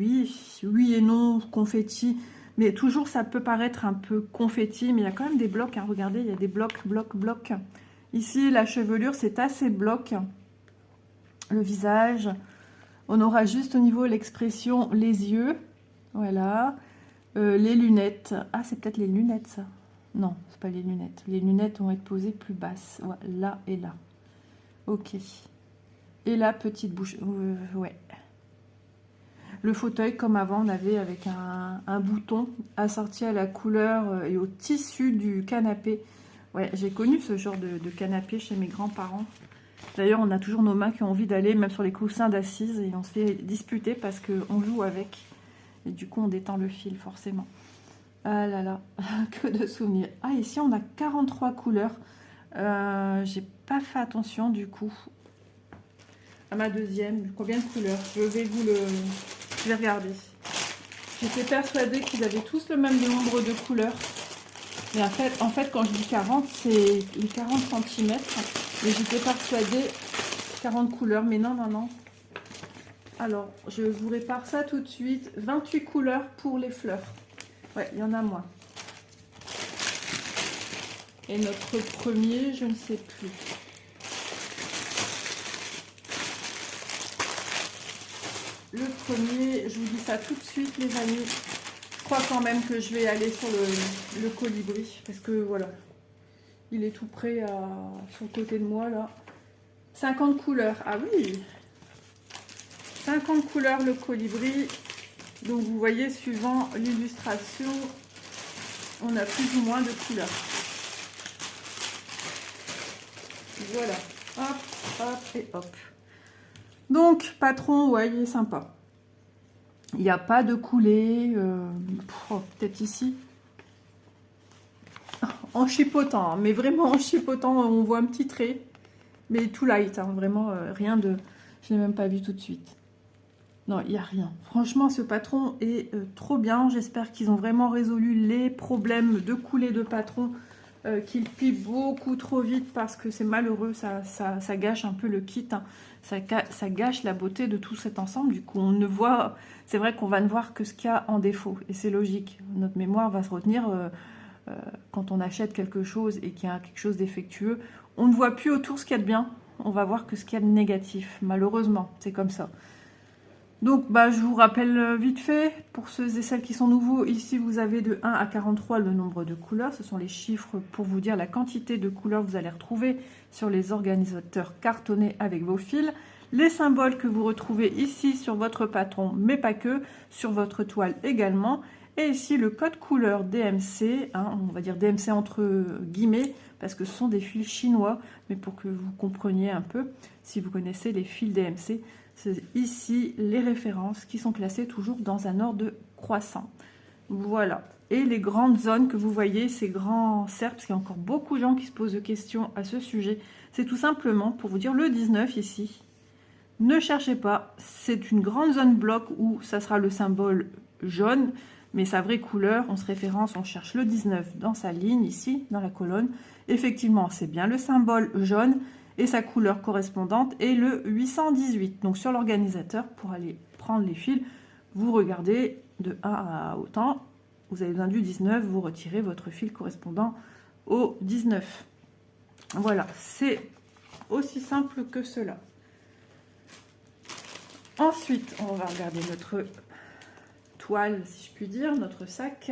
oui et non, confetti. Mais toujours, ça peut paraître un peu confetti, mais il y a quand même des blocs. Hein. Regardez, il y a des blocs. Ici, la chevelure, c'est assez bloc. Le visage. On aura juste au niveau l'expression, les yeux. Voilà. Les lunettes. Ah, c'est peut-être les lunettes, ça. Non, c'est pas les lunettes. Les lunettes vont être posées plus basses. Ouais, là et là. Ok. Et la petite bouche. Ouais. Le fauteuil, comme avant, on avait avec un bouton assorti à la couleur et au tissu du canapé. Ouais, j'ai connu ce genre de canapé chez mes grands-parents. D'ailleurs, on a toujours nos mains qui ont envie d'aller, même sur les coussins d'assises, et on se fait disputer parce qu'on joue avec. Et du coup, on détend le fil, forcément. Ah là là, que de souvenirs. Ah, ici, on a 43 couleurs. J'ai pas fait attention, du coup. à ma deuxième. Combien de couleurs? Je vais regarder. J'étais persuadée qu'ils avaient tous le même nombre de couleurs. Mais en fait, quand je dis 40, c'est les 40 centimètres. Et j'étais persuadée 40 couleurs. Mais non, non, non. Alors, je vous répare ça tout de suite. 28 couleurs pour les fleurs. Ouais, il y en a moins. Et notre premier, je ne sais plus. Le premier, je vous dis ça tout de suite, les amis. Je crois quand même que je vais aller sur le colibri. Parce que voilà, il est tout près sur le côté de moi là. 50 couleurs. Ah oui, 50 couleurs le colibri. Donc vous voyez, suivant l'illustration, on a plus ou moins de couleurs. Voilà, hop, hop et hop. Donc, patron, ouais, il est sympa. Il n'y a pas de coulée. Peut-être ici. En chipotant, mais vraiment en chipotant, on voit un petit trait. Mais tout light, hein, vraiment rien de... Je ne l'ai même pas vu tout de suite. Non, il n'y a rien. Franchement, ce patron est trop bien. J'espère qu'ils ont vraiment résolu les problèmes de coulée de patron. Qu'il plie beaucoup trop vite parce que c'est malheureux. Ça gâche un peu le kit. Hein. Ça gâche la beauté de tout cet ensemble. Du coup, on ne voit... C'est vrai qu'on va ne voir que ce qu'il y a en défaut. Et c'est logique. Notre mémoire va se retenir quand on achète quelque chose et qu'il y a quelque chose défectueux. On ne voit plus autour ce qu'il y a de bien. On va voir que ce qu'il y a de négatif. Malheureusement, c'est comme ça. Donc, je vous rappelle vite fait, pour ceux et celles qui sont nouveaux, ici vous avez de 1 à 43 le nombre de couleurs. Ce sont les chiffres pour vous dire la quantité de couleurs que vous allez retrouver sur les organisateurs cartonnés avec vos fils. Les symboles que vous retrouvez ici sur votre patron, mais pas que, sur votre toile également. Et ici le code couleur DMC, hein, on va dire DMC entre guillemets, parce que ce sont des fils chinois, mais pour que vous compreniez un peu, si vous connaissez les fils DMC, c'est ici les références qui sont classées toujours dans un ordre croissant. Voilà. Et les grandes zones que vous voyez, ces grands cercles, parce qu'il y a encore beaucoup de gens qui se posent des questions à ce sujet, c'est tout simplement pour vous dire le 19 ici. Ne cherchez pas, c'est une grande zone bloc où ça sera le symbole jaune, mais sa vraie couleur, on se référence, on cherche le 19 dans sa ligne ici, dans la colonne. Effectivement, c'est bien le symbole jaune. Et sa couleur correspondante est le 818. Donc sur l'organisateur, pour aller prendre les fils, vous regardez de 1 à autant. Vous avez besoin du 19, vous retirez votre fil correspondant au 19. Voilà, c'est aussi simple que cela. Ensuite, on va regarder notre toile, si je puis dire, notre sac.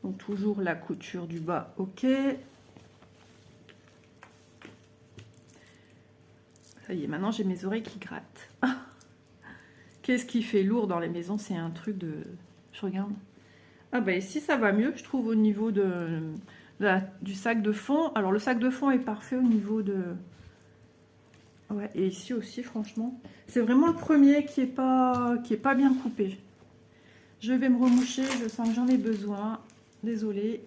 Donc toujours la couture du bas, ok. Ça y est, maintenant j'ai mes oreilles qui grattent. Qu'est-ce qui fait lourd dans les maisons? C'est un truc de... Je regarde. Ah bah ici ça va mieux, je trouve, au niveau du sac de fond. Alors le sac de fond est parfait au niveau de... Ouais, et ici aussi, franchement. C'est vraiment le premier qui est pas bien coupé. Je vais me remoucher, je sens que j'en ai besoin. Désolée.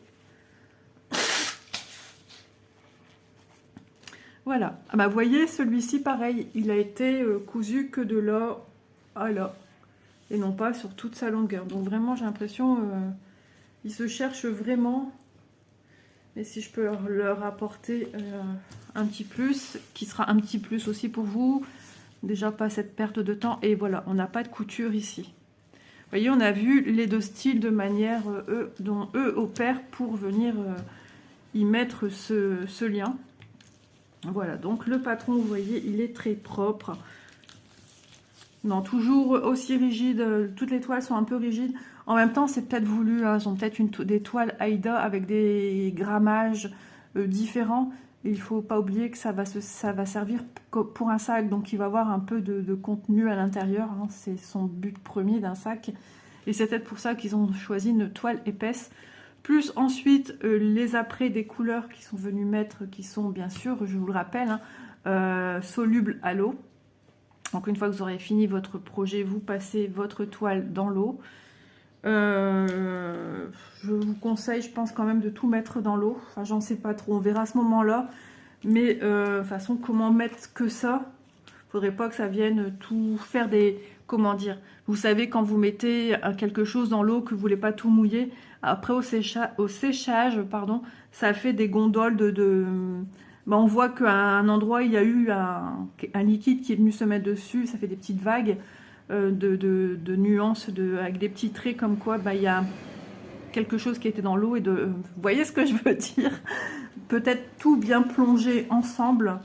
Voilà. Ah bah, vous voyez, celui-ci, pareil, il a été cousu que de là à là. Et non pas sur toute sa longueur. Donc vraiment, j'ai l'impression, il se cherche vraiment. Et si je peux leur apporter un petit plus, qui sera un petit plus aussi pour vous. Déjà, pas cette perte de temps. Et voilà, on n'a pas de couture ici. Vous voyez, on a vu les deux styles de manière dont eux opèrent pour venir y mettre ce lien. Voilà, donc le patron, vous voyez, il est très propre. Non, toujours aussi rigide. Toutes les toiles sont un peu rigides. En même temps, c'est peut-être voulu. Hein, ils ont peut-être des toiles Aïda avec des grammages différents. Et il ne faut pas oublier que ça va servir pour un sac. Donc, il va avoir un peu de contenu à l'intérieur. Hein, c'est son but premier d'un sac. Et c'est peut-être pour ça qu'ils ont choisi une toile épaisse. Plus ensuite, les apprêts des couleurs qui sont venus mettre, qui sont bien sûr, je vous le rappelle, hein, solubles à l'eau. Donc une fois que vous aurez fini votre projet, vous passez votre toile dans l'eau. Je vous conseille, je pense quand même, de tout mettre dans l'eau. Enfin, j'en sais pas trop, on verra à ce moment-là. Mais de toute façon, comment mettre que ça? Faudrait pas que ça vienne tout faire des... Comment dire? Vous savez, quand vous mettez quelque chose dans l'eau, que vous voulez pas tout mouiller, après au séchage, pardon, ça fait des gondoles Ben, on voit qu'à un endroit, il y a eu un liquide qui est venu se mettre dessus, ça fait des petites vagues de nuances, avec des petits traits comme quoi ben, il y a quelque chose qui était dans l'eau. Vous voyez ce que je veux dire? Peut-être tout bien plongé ensemble.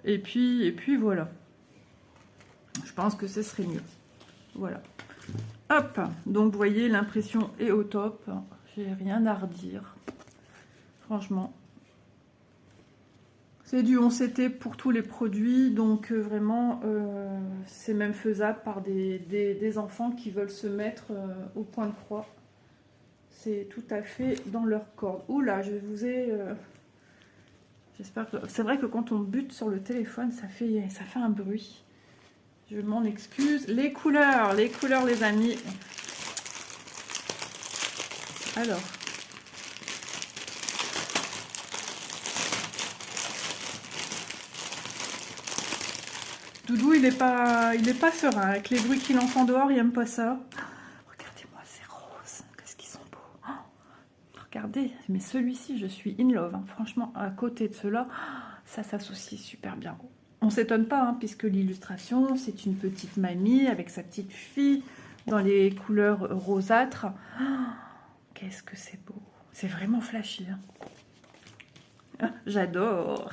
Et puis voilà. Je pense que ce serait mieux. Voilà. Hop. Donc, vous voyez, l'impression est au top. J'ai rien à redire. Franchement. C'est du 11CT pour tous les produits. Donc, vraiment, c'est même faisable par des enfants qui veulent se mettre au point de croix. C'est tout à fait dans leur corde. Oula, je vous ai... J'espère que... C'est vrai que quand on bute sur le téléphone, ça fait un bruit. Je m'en excuse. Les couleurs, les amis. Alors. Doudou, il est pas serein. Avec les bruits qu'il entend dehors, il aime pas ça. Regardez-moi ces roses. Qu'est-ce qu'ils sont beaux. Oh, regardez, mais celui-ci, je suis in love. Hein. Franchement, à côté de cela, ça s'associe super bien. On ne s'étonne pas, hein, puisque l'illustration, c'est une petite mamie avec sa petite fille dans les couleurs rosâtres. Oh, qu'est-ce que c'est beau. C'est vraiment flashy. Hein. Ah, j'adore.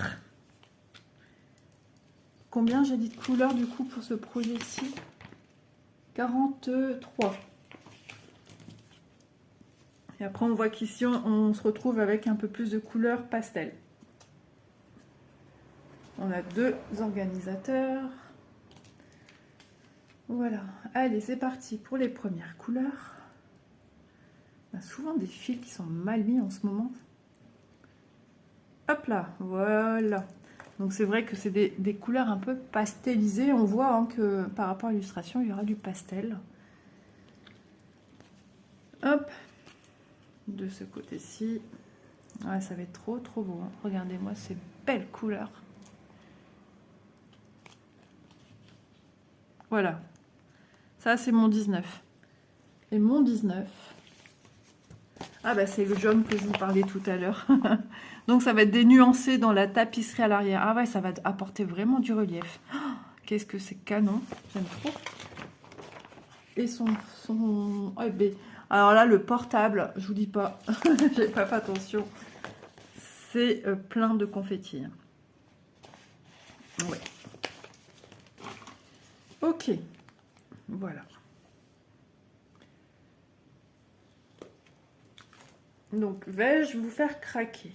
Combien j'ai dit de couleurs du coup pour ce projet-ci? 43. Et après, on voit qu'ici, on se retrouve avec un peu plus de couleurs pastel. On a 2 organisateurs. Voilà. Allez, c'est parti pour les premières couleurs. On a souvent des fils qui sont mal mis en ce moment. Hop là, voilà. Donc c'est vrai que c'est des couleurs un peu pastelisées. On voit hein, que par rapport à l'illustration, il y aura du pastel. Hop. De ce côté-ci. Ouais, ça va être trop beau. Hein. Regardez-moi ces belles couleurs. Voilà, ça c'est mon 19. Et mon 19, ah bah c'est le jaune que je vous parlais tout à l'heure. Donc ça va être dénuancé dans la tapisserie à l'arrière. Ah ouais, ça va apporter vraiment du relief. Oh, qu'est-ce que c'est canon, j'aime trop. Et son... Oh, ben, alors là, le portable, je vous dis pas, j'ai pas fait attention. C'est plein de confettis. Ouais. Ok, voilà. Donc, vais-je vous faire craquer?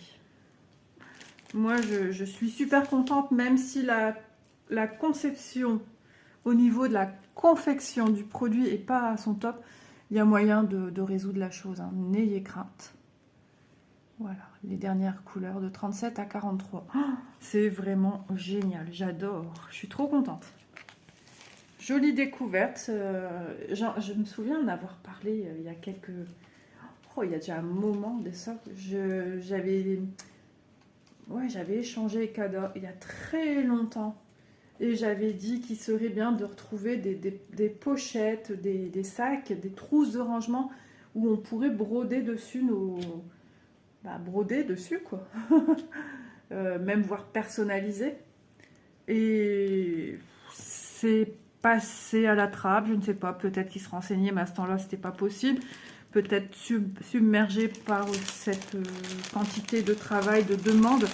Moi, je suis super contente, même si la conception, au niveau de la confection du produit, n'est pas à son top. Il y a moyen de résoudre la chose. Hein. N'ayez crainte. Voilà, les dernières couleurs de 37 à 43. Oh, c'est vraiment génial, j'adore. Je suis trop contente. Jolie découverte. Je me souviens d'en avoir parlé il y a quelques... Oh, il y a déjà un moment de ça. J'avais échangé avec Ada il y a très longtemps. Et j'avais dit qu'il serait bien de retrouver des pochettes, des sacs, des trousses de rangement où on pourrait broder dessus nos... Bah, broder dessus, quoi. Même voire personnaliser. Et c'est passé à la trappe, je ne sais pas, peut-être qu'il se renseignait, mais à ce temps-là, c'était pas possible. Peut-être submergé par cette quantité de travail, de demande,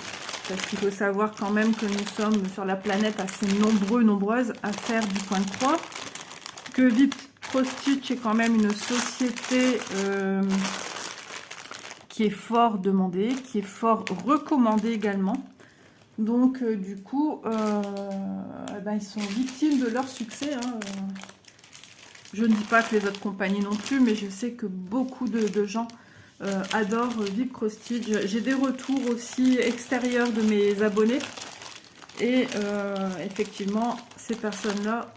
parce qu'il faut savoir quand même que nous sommes sur la planète assez nombreuses à faire du point de croix, que Vip Cross-Stitch est quand même une société qui est fort demandée, qui est fort recommandée également. Donc, du coup, ben, ils sont victimes de leur succès. Hein. Je ne dis pas que les autres compagnies non plus, mais je sais que beaucoup de gens adorent Vip Cross-Stitch. J'ai des retours aussi extérieurs de mes abonnés. Et effectivement, ces personnes-là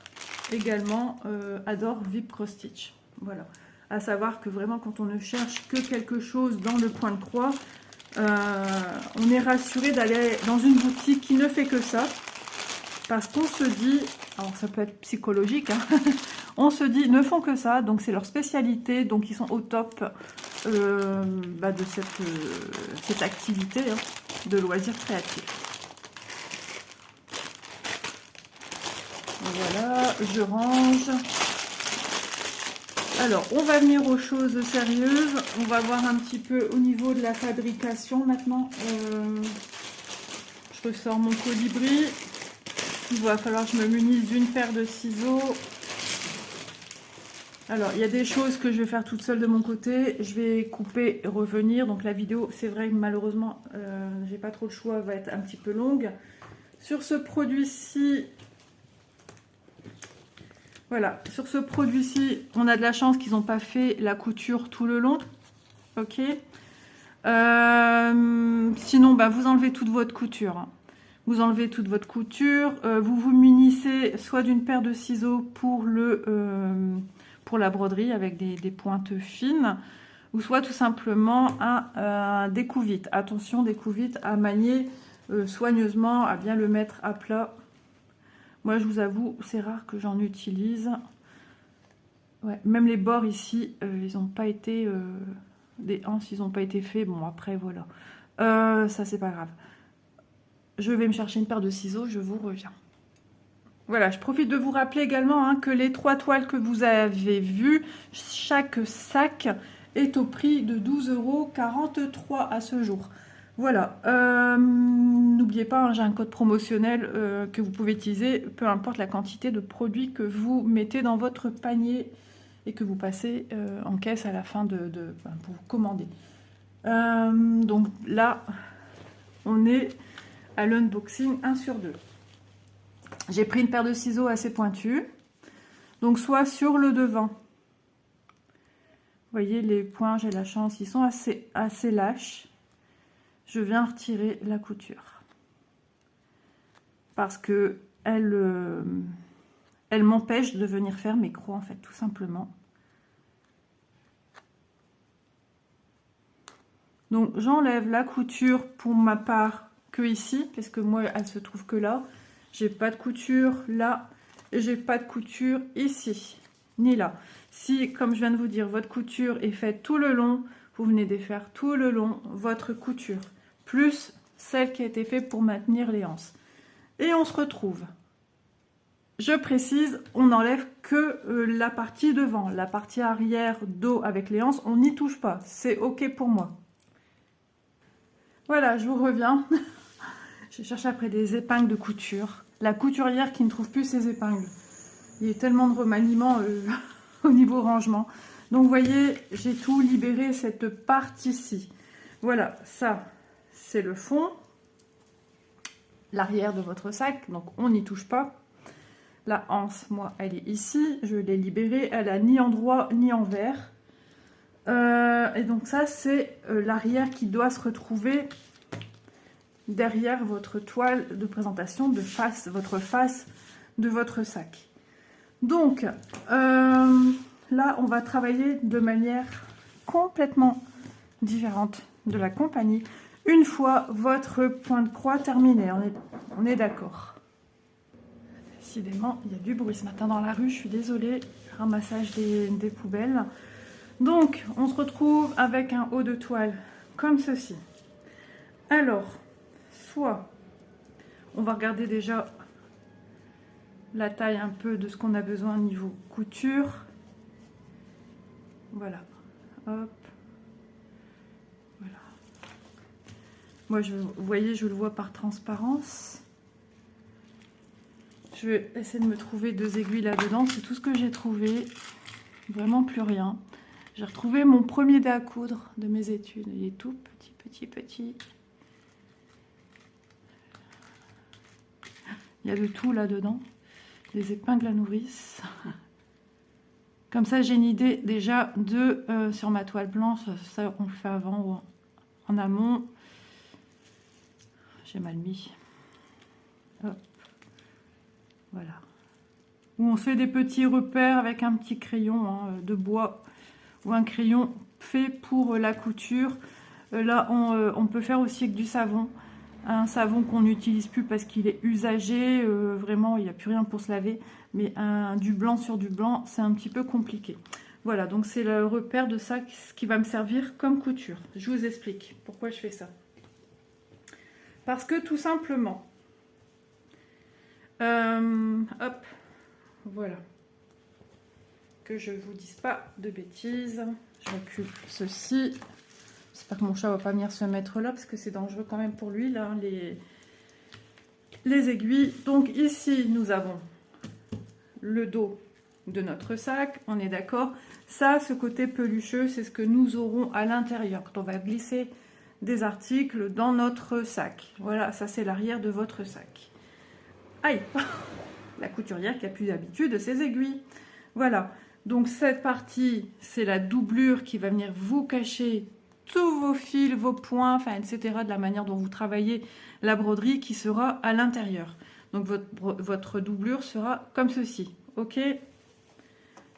également adorent Vip Cross-Stitch. Voilà. À savoir que vraiment, quand on ne cherche que quelque chose dans le point de croix, on est rassuré d'aller dans une boutique qui ne fait que ça. Parce qu'on se dit, alors ça peut être psychologique, hein, on se dit, ils ne font que ça, donc c'est leur spécialité, donc ils sont au top de cette activité hein, de loisirs créatifs. Voilà, je range. Alors, on va venir aux choses sérieuses. On va voir un petit peu au niveau de la fabrication maintenant. Je ressors mon colibri. Il va falloir que je me munisse d'une paire de ciseaux. Alors, il y a des choses que je vais faire toute seule de mon côté. Je vais couper et revenir. Donc, la vidéo, c'est vrai que malheureusement, j'ai pas trop le choix. Elle va être un petit peu longue. Sur ce produit-ci... Voilà, sur ce produit-ci, on a de la chance qu'ils n'ont pas fait la couture tout le long. Ok. Sinon, vous enlevez toute votre couture. Vous enlevez toute votre couture. Vous vous munissez soit d'une paire de ciseaux pour la broderie avec des pointes fines, ou soit tout simplement un découvite. Attention, découvite à manier soigneusement, à bien le mettre à plat. Moi, je vous avoue, c'est rare que j'en utilise. Ouais, même les bords ici, ils n'ont pas été... des anses, ils n'ont pas été faits. Bon, après, voilà. Ça, c'est pas grave. Je vais me chercher une paire de ciseaux, je vous reviens. Voilà, je profite de vous rappeler également hein, que les 3 toiles que vous avez vues, chaque sac est au prix de 12,43 € à ce jour. Voilà, n'oubliez pas, hein, j'ai un code promotionnel que vous pouvez utiliser, peu importe la quantité de produits que vous mettez dans votre panier et que vous passez en caisse à la fin pour vous commander. Donc là, on est à l'unboxing 1 sur 2. J'ai pris une paire de ciseaux assez pointus, donc soit sur le devant. Vous voyez les points, j'ai la chance, ils sont assez lâches. Je viens retirer la couture parce que elle m'empêche de venir faire mes crocs en fait, tout simplement. Donc j'enlève la couture pour ma part que ici, parce que moi elle se trouve que là. J'ai pas de couture là et j'ai pas de couture ici, ni là. Si, comme je viens de vous dire, votre couture est faite tout le long, vous venez défaire tout le long votre couture, plus celle qui a été faite pour maintenir les anses. Et on se retrouve. Je précise, on n'enlève que la partie devant. La partie arrière, dos avec les anses, on n'y touche pas. C'est OK pour moi. Voilà, je vous reviens. Je cherche après des épingles de couture. La couturière qui ne trouve plus ses épingles. Il y a tellement de remaniements au niveau rangement. Donc, vous voyez, j'ai tout libéré cette partie-ci. Voilà, ça, c'est le fond. L'arrière de votre sac, donc on n'y touche pas. La anse, moi, elle est ici. Je l'ai libérée. Elle a ni endroit ni envers. Et donc ça, c'est l'arrière qui doit se retrouver derrière votre toile de présentation, votre face de votre sac. Donc, là, on va travailler de manière complètement différente de la compagnie. Une fois votre point de croix terminé, on est d'accord. Décidément, il y a du bruit ce matin dans la rue, je suis désolée, ramassage des poubelles. Donc, on se retrouve avec un haut de toile comme ceci. Alors, soit, on va regarder déjà la taille un peu de ce qu'on a besoin au niveau couture. Voilà, hop. Voilà. Moi, vous voyez, je le vois par transparence. Je vais essayer de me trouver 2 aiguilles là-dedans. C'est tout ce que j'ai trouvé. Vraiment plus rien. J'ai retrouvé mon premier dé à coudre de mes études. Il est tout petit. Il y a de tout là-dedans. Des épingles à nourrice. Comme ça, j'ai une idée déjà de sur ma toile blanche. Ça, on le fait avant ou en amont. J'ai mal mis. Hop. Voilà. Où on fait des petits repères avec un petit crayon de bois ou un crayon fait pour la couture. Là, on peut faire aussi avec du savon. un savon qu'on n'utilise plus parce qu'il est usagé, vraiment il n'y a plus rien pour se laver, mais du blanc sur du blanc, c'est un petit peu compliqué. Voilà, donc c'est le repère de ça, ce qui va me servir comme couture. Je vous explique pourquoi je fais ça. Parce que tout simplement, hop, voilà, que je ne vous dise pas de bêtises, je recule ceci. J'espère que mon chat va pas venir se mettre là, parce que c'est dangereux quand même pour lui, là, les aiguilles. Donc ici, nous avons le dos de notre sac, on est d'accord. Ça, ce côté pelucheux, c'est ce que nous aurons à l'intérieur, quand on va glisser des articles dans notre sac. Voilà, ça c'est l'arrière de votre sac. Aïe, la couturière qui a plus d'habitude de ses aiguilles. Voilà, donc cette partie, c'est la doublure qui va venir vous cacher tous vos fils, vos points, enfin, etc., de la manière dont vous travaillez la broderie qui sera à l'intérieur. Donc votre doublure sera comme ceci, ok?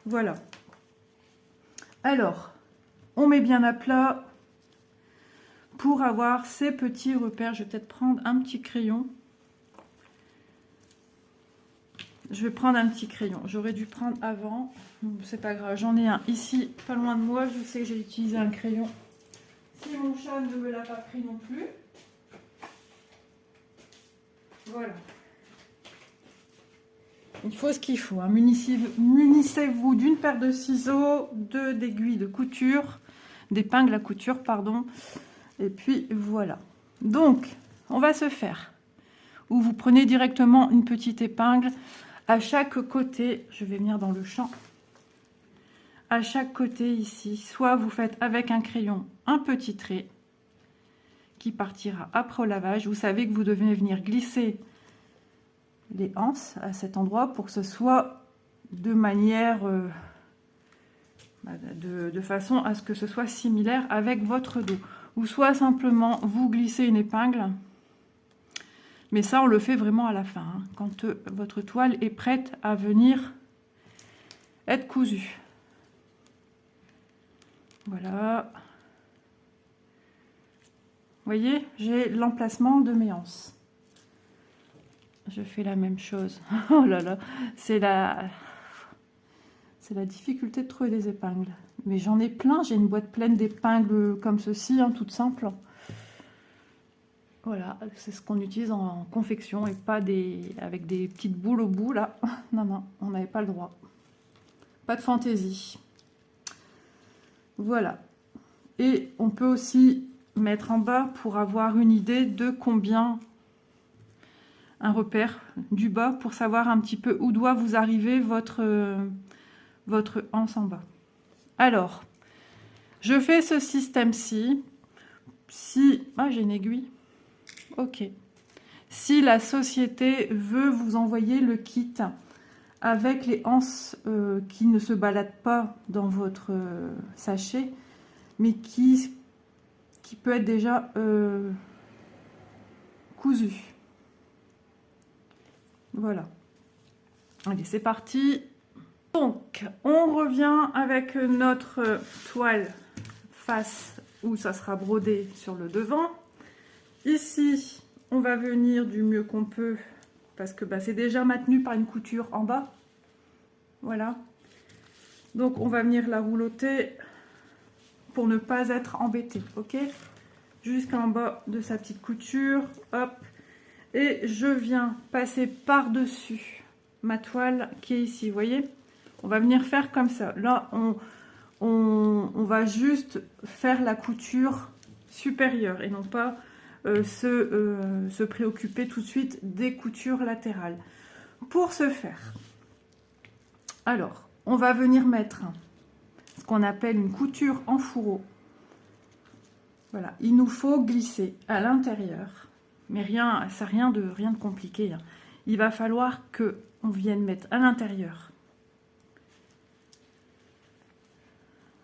Voilà. Alors, on met bien à plat pour avoir ces petits repères. Je vais peut-être prendre un petit crayon. Je vais prendre un petit crayon. J'aurais dû prendre avant. C'est pas grave. J'en ai un ici, pas loin de moi. Je sais que j'ai utilisé un crayon. Si mon chat ne me l'a pas pris non plus. Voilà. Il faut ce qu'il faut. Hein. Munissez-vous d'une paire de ciseaux, d'aiguilles de couture, d'épingles à couture, pardon. Et puis voilà. Donc, on va se faire. Ou vous prenez directement une petite épingle à chaque côté. Je vais venir dans le champ. À chaque côté ici, soit vous faites avec un crayon un petit trait qui partira après au lavage. Vous savez que vous devez venir glisser les anses à cet endroit pour que ce soit de manière de façon à ce que ce soit similaire avec votre dos, ou soit simplement vous glissez une épingle, mais ça on le fait vraiment à la fin, hein, quand votre toile est prête à venir être cousue. Voilà, vous voyez, j'ai l'emplacement de mes anses. Je fais la même chose. Oh là là, c'est la difficulté de trouver des épingles. Mais j'en ai plein, j'ai une boîte pleine d'épingles comme ceci, hein, toutes simples. Voilà, c'est ce qu'on utilise en confection et pas avec des petites boules au bout là. Non, non, on n'avait pas le droit. Pas de fantaisie. Voilà. Et on peut aussi mettre en bas pour avoir une idée de combien... un repère du bas pour savoir un petit peu où doit vous arriver votre anse en bas. Alors, je fais ce système-ci. Si... Ah, j'ai une aiguille. Ok. Si la société veut vous envoyer le kit avec les anses qui ne se baladent pas dans votre sachet, mais qui peut être déjà cousu. Voilà. Allez, c'est parti. Donc, on revient avec notre toile face où ça sera brodé sur le devant. Ici, on va venir du mieux qu'on peut parce que c'est déjà maintenu par une couture en bas. Voilà. Donc, on va venir la roulotter pour ne pas être embêté, ok? Jusqu'en bas de sa petite couture, hop. Et je viens passer par-dessus ma toile qui est ici, vous voyez? On va venir faire comme ça. Là, on va juste faire la couture supérieure et non pas se préoccuper tout de suite des coutures latérales. Pour ce faire, alors, on va venir mettre ce qu'on appelle une couture en fourreau. Voilà, il nous faut glisser à l'intérieur. Mais c'est rien de compliqué. Hein. Il va falloir que on vienne mettre à l'intérieur.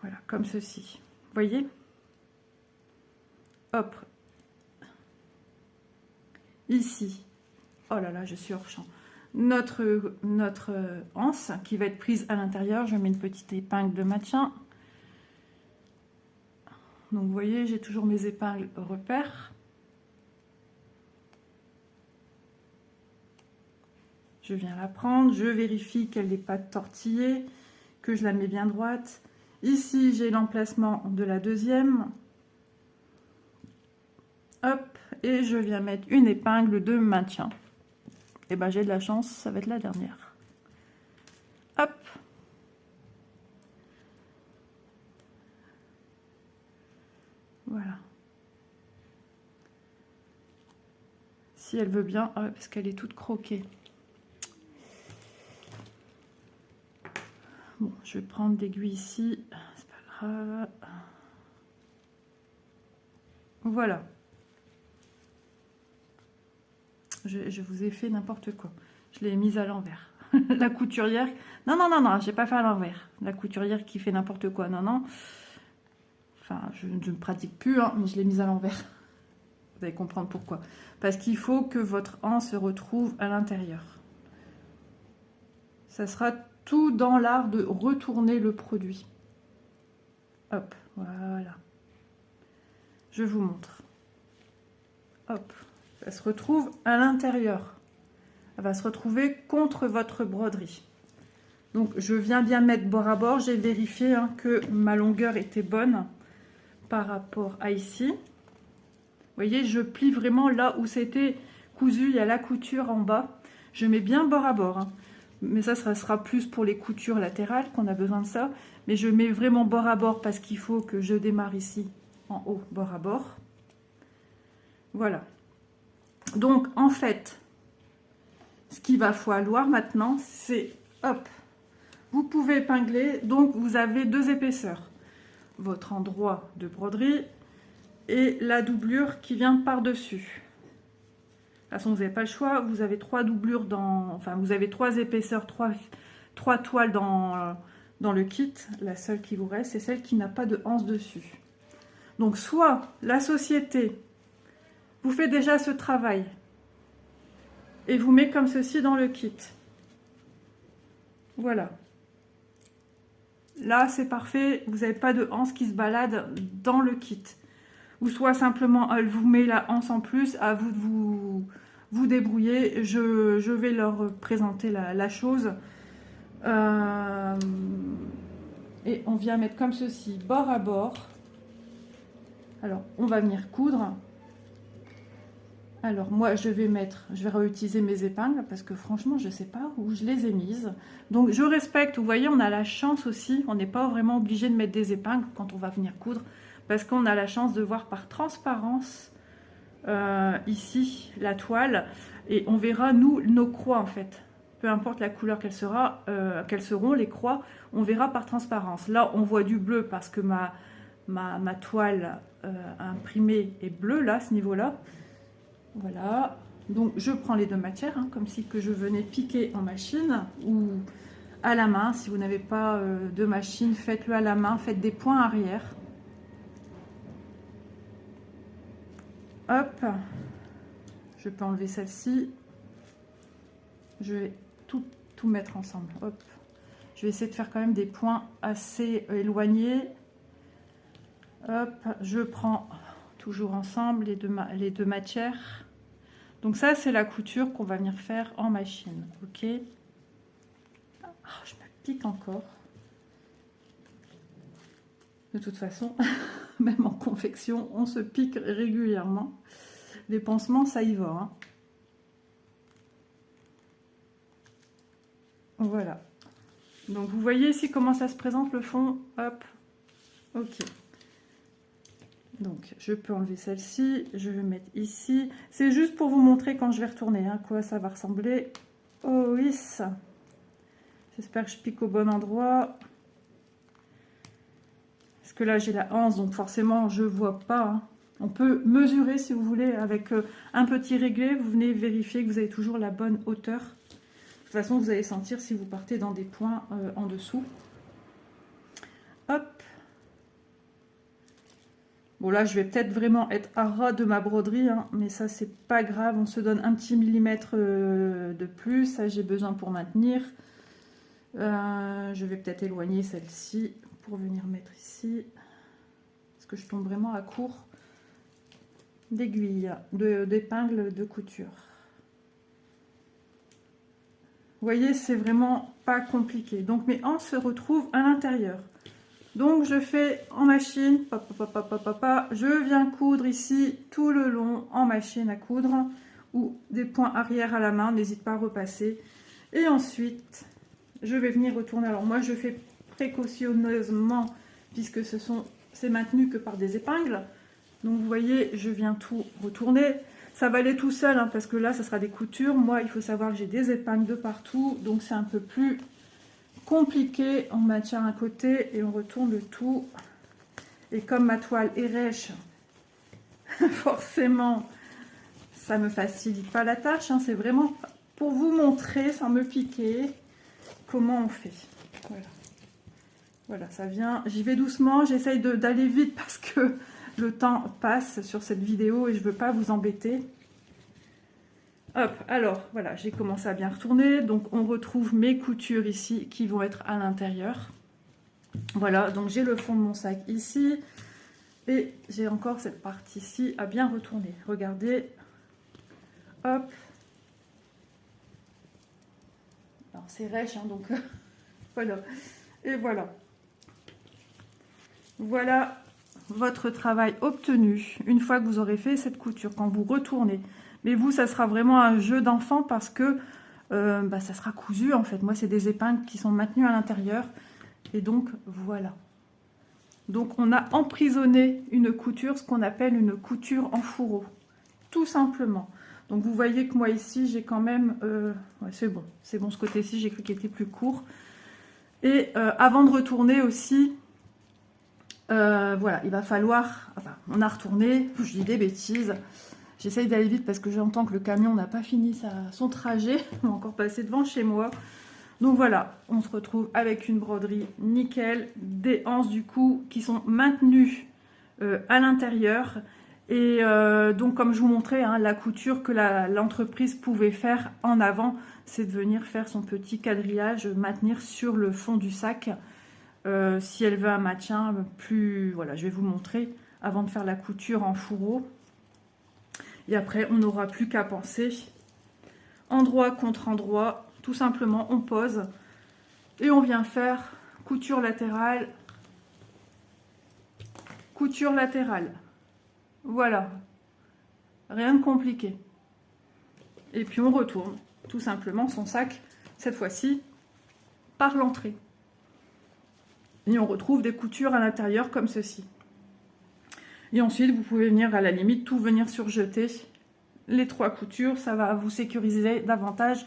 Voilà, comme ceci. Vous voyez? Hop. Ici. Oh là là, je suis hors champ. Notre anse qui va être prise à l'intérieur. Je mets une petite épingle de maintien. Donc, vous voyez, j'ai toujours mes épingles repères. Je viens la prendre, je vérifie qu'elle n'est pas tortillée, que je la mets bien droite. Ici, j'ai l'emplacement de la deuxième. Hop, et je viens mettre une épingle de maintien. Et ben j'ai de la chance, ça va être la dernière. Hop. Voilà. Si elle veut bien, parce qu'elle est toute croquée. Bon, je vais prendre l'aiguille ici, c'est pas grave. Voilà. Je vous ai fait n'importe quoi. Je l'ai mise à l'envers. La couturière... Non, non, non, non, j'ai pas fait à l'envers. La couturière qui fait n'importe quoi, non, non. Enfin, je ne pratique plus, hein, mais je l'ai mise à l'envers. Vous allez comprendre pourquoi. Parce qu'il faut que votre anse se retrouve à l'intérieur. Ça sera tout dans l'art de retourner le produit. Hop, voilà. Je vous montre. Hop, ça se retrouve à l'intérieur. Elle va se retrouver contre votre broderie. Donc, je viens bien mettre bord à bord. J'ai vérifié que ma longueur était bonne par rapport à ici. Vous voyez, je plie vraiment là où c'était cousu. Il y a la couture en bas. Je mets bien bord à bord. Hein. Mais ça sera plus pour les coutures latérales qu'on a besoin de ça. Mais je mets vraiment bord à bord parce qu'il faut que je démarre ici en haut, bord à bord. Voilà. Donc, en fait, ce qu'il va falloir maintenant, c'est, hop, vous pouvez épingler. Donc, vous avez deux épaisseurs. Votre endroit de broderie et la doublure qui vient par-dessus. De toute façon, vous n'avez pas le choix. Vous avez trois doublures enfin, vous avez trois épaisseurs, trois toiles dans le kit. La seule qui vous reste, c'est celle qui n'a pas de anse dessus. Donc, soit la société vous fait déjà ce travail et vous met comme ceci dans le kit. Voilà. Là, c'est parfait. Vous n'avez pas de anse qui se balade dans le kit. Ou soit simplement, elle vous met la anse en plus, à vous de vous débrouiller. Je vais leur présenter la chose. Et on vient mettre comme ceci, bord à bord. Alors, on va venir coudre. Alors, moi, je vais réutiliser mes épingles parce que franchement, je ne sais pas où je les ai mises. Donc, je respecte. Vous voyez, on a la chance aussi. On n'est pas vraiment obligé de mettre des épingles quand on va venir coudre parce qu'on a la chance de voir par transparence ici la toile et on verra, nous, nos croix en fait. Peu importe la couleur qu'elles seront, les croix, on verra par transparence. Là, on voit du bleu parce que ma toile imprimée est bleue, là, à ce niveau-là. Voilà, donc je prends les deux matières, comme si que je venais piquer en machine ou à la main. Si vous n'avez pas de machine, faites-le à la main, faites des points arrière. Hop, je peux enlever celle-ci. Je vais tout mettre ensemble. Hop, je vais essayer de faire quand même des points assez éloignés. Hop, je prends toujours ensemble les deux matières. Donc ça, c'est la couture qu'on va venir faire en machine, ok. Oh, je me pique encore. De toute façon, même en confection, on se pique régulièrement. Les pansements, ça y va. Hein. Voilà. Donc, vous voyez ici comment ça se présente le fond. Hop, ok. Donc, je peux enlever celle-ci, je vais mettre ici. C'est juste pour vous montrer quand je vais retourner, à quoi ça va ressembler. Oh oui, ça. J'espère que je pique au bon endroit. Parce que là, j'ai la anse, donc forcément, je ne vois pas. Hein. On peut mesurer, si vous voulez, avec un petit réglé. Vous venez vérifier que vous avez toujours la bonne hauteur. De toute façon, vous allez sentir si vous partez dans des points en dessous. Hop. Bon là, je vais peut-être vraiment être à ras de ma broderie, mais ça, c'est pas grave. On se donne un petit millimètre de plus. Ça, j'ai besoin pour maintenir. Je vais peut-être éloigner celle-ci pour venir mettre ici. Parce que je tombe vraiment à court d'aiguilles, d'épingles de couture. Vous voyez, c'est vraiment pas compliqué. Donc mes hanches se retrouvent à l'intérieur. Donc je fais en machine, je viens coudre ici tout le long en machine à coudre ou des points arrière à la main, n'hésite pas à repasser. Et ensuite, je vais venir retourner. Alors moi je fais précautionneusement puisque c'est maintenu que par des épingles. Donc vous voyez, je viens tout retourner. Ça va aller tout seul hein, parce que là, ça sera des coutures. Moi, il faut savoir que j'ai des épingles de partout. Donc c'est un peu plus compliqué. On maintient un côté et on retourne le tout. Et comme ma toile est rêche, forcément, ça ne me facilite pas la tâche. Hein. C'est vraiment pour vous montrer, sans me piquer, comment on fait. Voilà. Voilà, ça vient. J'y vais doucement. J'essaye d'aller vite parce que le temps passe sur cette vidéo et je ne veux pas vous embêter. Hop, alors voilà, j'ai commencé à bien retourner. Donc on retrouve mes coutures ici qui vont être à l'intérieur. Voilà, donc j'ai le fond de mon sac ici. Et j'ai encore cette partie-ci à bien retourner. Regardez. Hop. Alors c'est rêche, hein, donc voilà. Et voilà. Voilà votre travail obtenu une fois que vous aurez fait cette couture, quand vous retournez. Mais vous, ça sera vraiment un jeu d'enfant parce que ça sera cousu en fait. Moi, c'est des épingles qui sont maintenues à l'intérieur. Et donc, voilà. Donc, on a emprisonné une couture, ce qu'on appelle une couture en fourreau. Tout simplement. Donc, vous voyez que moi, ici, j'ai quand même... ouais, c'est bon. C'est bon, ce côté-ci, j'ai cru qu'il était plus court. Et avant de retourner aussi... voilà, il va falloir... Enfin, on a retourné, je dis des bêtises. J'essaye d'aller vite parce que j'entends que le camion n'a pas fini son trajet. On va encore passer devant chez moi. Donc voilà, on se retrouve avec une broderie nickel. Des anses du coup qui sont maintenues à l'intérieur. Et donc comme je vous montrais, hein, la couture que l'entreprise pouvait faire en avant, c'est de venir faire son petit quadrillage, maintenir sur le fond du sac. Si elle veut un maintien plus... Voilà, je vais vous montrer avant de faire la couture en fourreau. Et après, on n'aura plus qu'à penser endroit contre endroit. Tout simplement, on pose et on vient faire couture latérale. Couture latérale. Voilà. Rien de compliqué. Et puis, on retourne tout simplement son sac, cette fois-ci, par l'entrée. Et on retrouve des coutures à l'intérieur comme ceci. Et ensuite, vous pouvez venir à la limite tout venir surjeter les 3 coutures. Ça va vous sécuriser davantage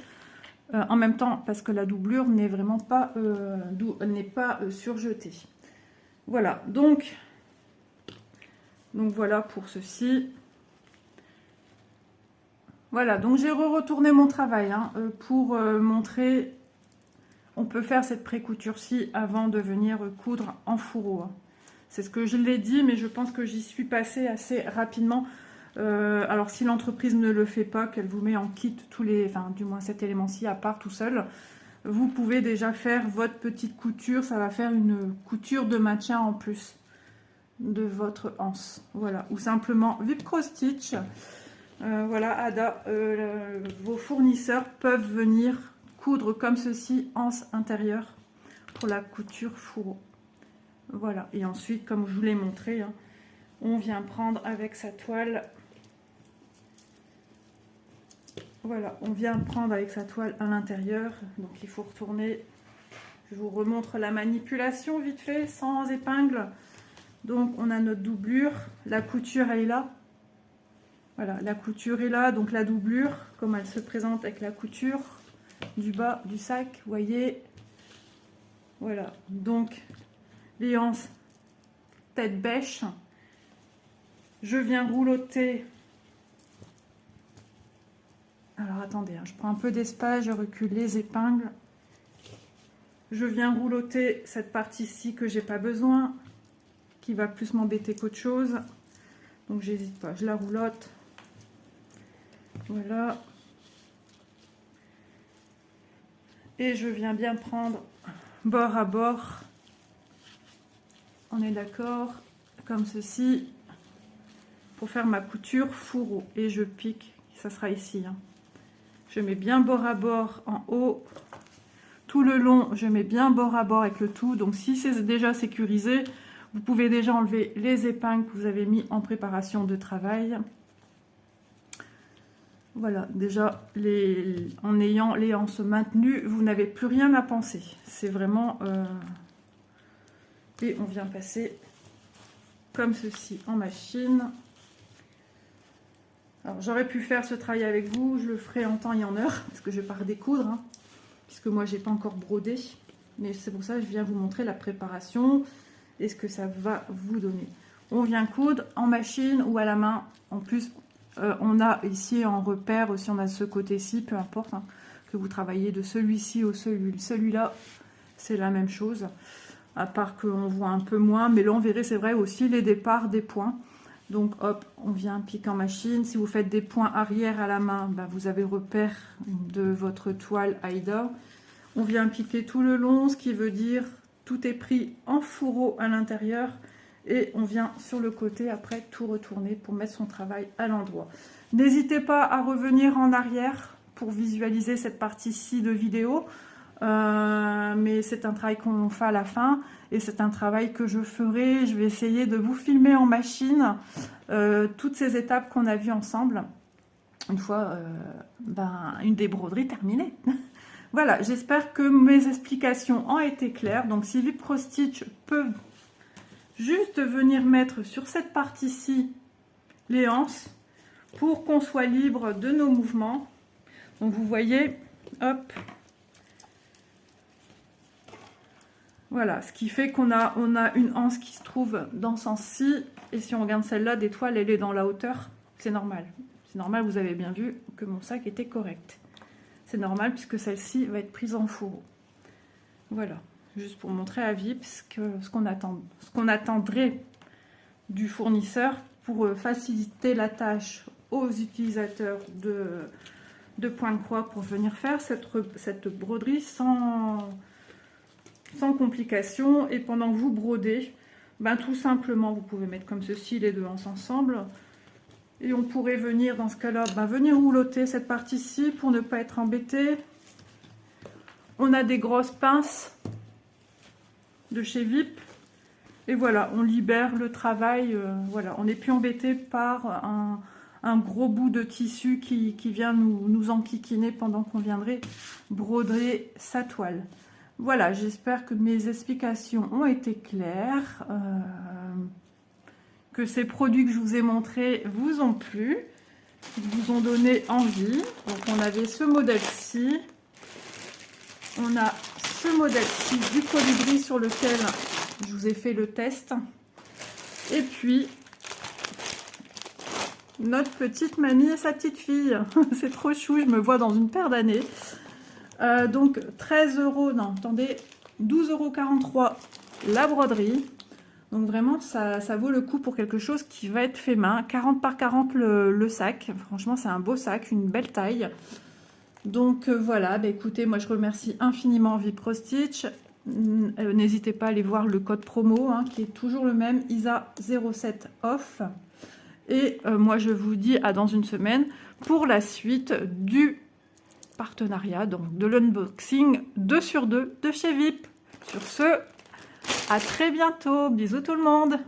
en même temps parce que la doublure n'est vraiment pas, surjetée. Voilà, donc voilà pour ceci. Voilà, donc j'ai retourné mon travail hein, pour montrer. On peut faire cette pré-couture-ci avant de venir coudre en fourreau. Hein. C'est ce que je l'ai dit, mais je pense que j'y suis passée assez rapidement. Alors, si l'entreprise ne le fait pas, qu'elle vous met en kit tous les... Enfin, du moins cet élément-ci à part tout seul, vous pouvez déjà faire votre petite couture. Ça va faire une couture de maintien en plus de votre anse. Voilà. Ou simplement Vip Cross Stitch. Voilà, Ada, vos fournisseurs peuvent venir coudre comme ceci, anse intérieure, pour la couture fourreau. Voilà, et ensuite, comme je vous l'ai montré, hein, on vient prendre avec sa toile. Voilà, on vient prendre avec sa toile à l'intérieur. Donc il faut retourner. Je vous remontre la manipulation vite fait, sans épingle. Donc on a notre doublure. La couture elle est là. Voilà, la couture est là. Donc la doublure, comme elle se présente avec la couture du bas du sac, vous voyez. Voilà, donc les anses tête bêche. Je viens roulotter. Alors attendez, hein, je prends un peu d'espace, je recule les épingles. Je viens roulotter cette partie-ci que j'ai pas besoin, qui va plus m'embêter qu'autre chose. Donc j'hésite pas, je la roulotte. Voilà. Et je viens bien prendre bord à bord. On est d'accord, comme ceci, pour faire ma couture fourreau. Et je pique, ça sera ici. Hein. Je mets bien bord à bord en haut Tout le long, je mets bien bord à bord avec le tout. Donc si c'est déjà sécurisé, vous pouvez déjà enlever les épingles que vous avez mis en préparation de travail. Voilà, déjà, en ayant les anses maintenues, vous n'avez plus rien à penser. C'est vraiment... Et on vient passer comme ceci en machine. Alors, j'aurais pu faire ce travail avec vous, je le ferai en temps et en heure, parce que je vais pas redécoudre, hein, puisque moi, j'ai pas encore brodé. Mais c'est pour ça que je viens vous montrer la préparation et ce que ça va vous donner. On vient coudre en machine ou à la main. En plus, on a ici en repère, si on a ce côté-ci, peu importe, hein, que vous travaillez de celui-ci au celui-là, c'est la même chose. À part qu'on voit un peu moins, mais là, on verrait, c'est vrai, aussi les départs des points. Donc hop, on vient piquer en machine. Si vous faites des points arrière à la main, bah, vous avez repère de votre toile Aida. On vient piquer tout le long, ce qui veut dire tout est pris en fourreau à l'intérieur. Et on vient sur le côté après tout retourner pour mettre son travail à l'endroit. N'hésitez pas à revenir en arrière pour visualiser cette partie-ci de vidéo. Mais c'est un travail qu'on fait à la fin et c'est un travail que je ferai. Je vais essayer de vous filmer en machine toutes ces étapes qu'on a vues ensemble une fois une des broderies terminée. Voilà, j'espère que mes explications ont été claires. Donc si Vip Pro Stitch peut juste venir mettre sur cette partie-ci les anses pour qu'on soit libre de nos mouvements. Donc vous voyez, hop. Voilà, ce qui fait qu'on a une anse qui se trouve dans ce sens-ci. Et si on regarde celle-là, des toiles, elle est dans la hauteur. C'est normal. C'est normal, vous avez bien vu que mon sac était correct. C'est normal puisque celle-ci va être prise en fourreau. Voilà, juste pour montrer à Vip ce qu'on attendrait du fournisseur pour faciliter la tâche aux utilisateurs de point de croix pour venir faire cette broderie sans complication. Et pendant que vous brodez, tout simplement vous pouvez mettre comme ceci les deux anses ensemble et on pourrait venir dans ce cas là venir roulotter cette partie ci pour ne pas être embêté. On a des grosses pinces de chez Vip et voilà, on libère le travail. Voilà, on n'est plus embêté par un gros bout de tissu qui vient nous enquiquiner pendant qu'on viendrait broder sa toile. Voilà, j'espère que mes explications ont été claires, que ces produits que je vous ai montrés vous ont plu, vous ont donné envie. Donc on avait ce modèle-ci, on a ce modèle-ci du colibri sur lequel je vous ai fait le test, et puis notre petite mamie et sa petite fille. C'est trop chou, je me vois dans une paire d'années. Donc 13 €, non attendez, 12,43 € la broderie. Donc vraiment ça vaut le coup pour quelque chose qui va être fait main. 40 par 40 le sac, franchement c'est un beau sac, une belle taille. Donc voilà, écoutez, moi je remercie infiniment Vip Pro Stitch. N'hésitez pas à aller voir le code promo qui est toujours le même, ISA07 off. Et moi je vous dis à dans une semaine pour la suite du partenariat, donc de l'unboxing 2 sur 2 de chez Vip. Sur ce, à très bientôt. Bisous tout le monde.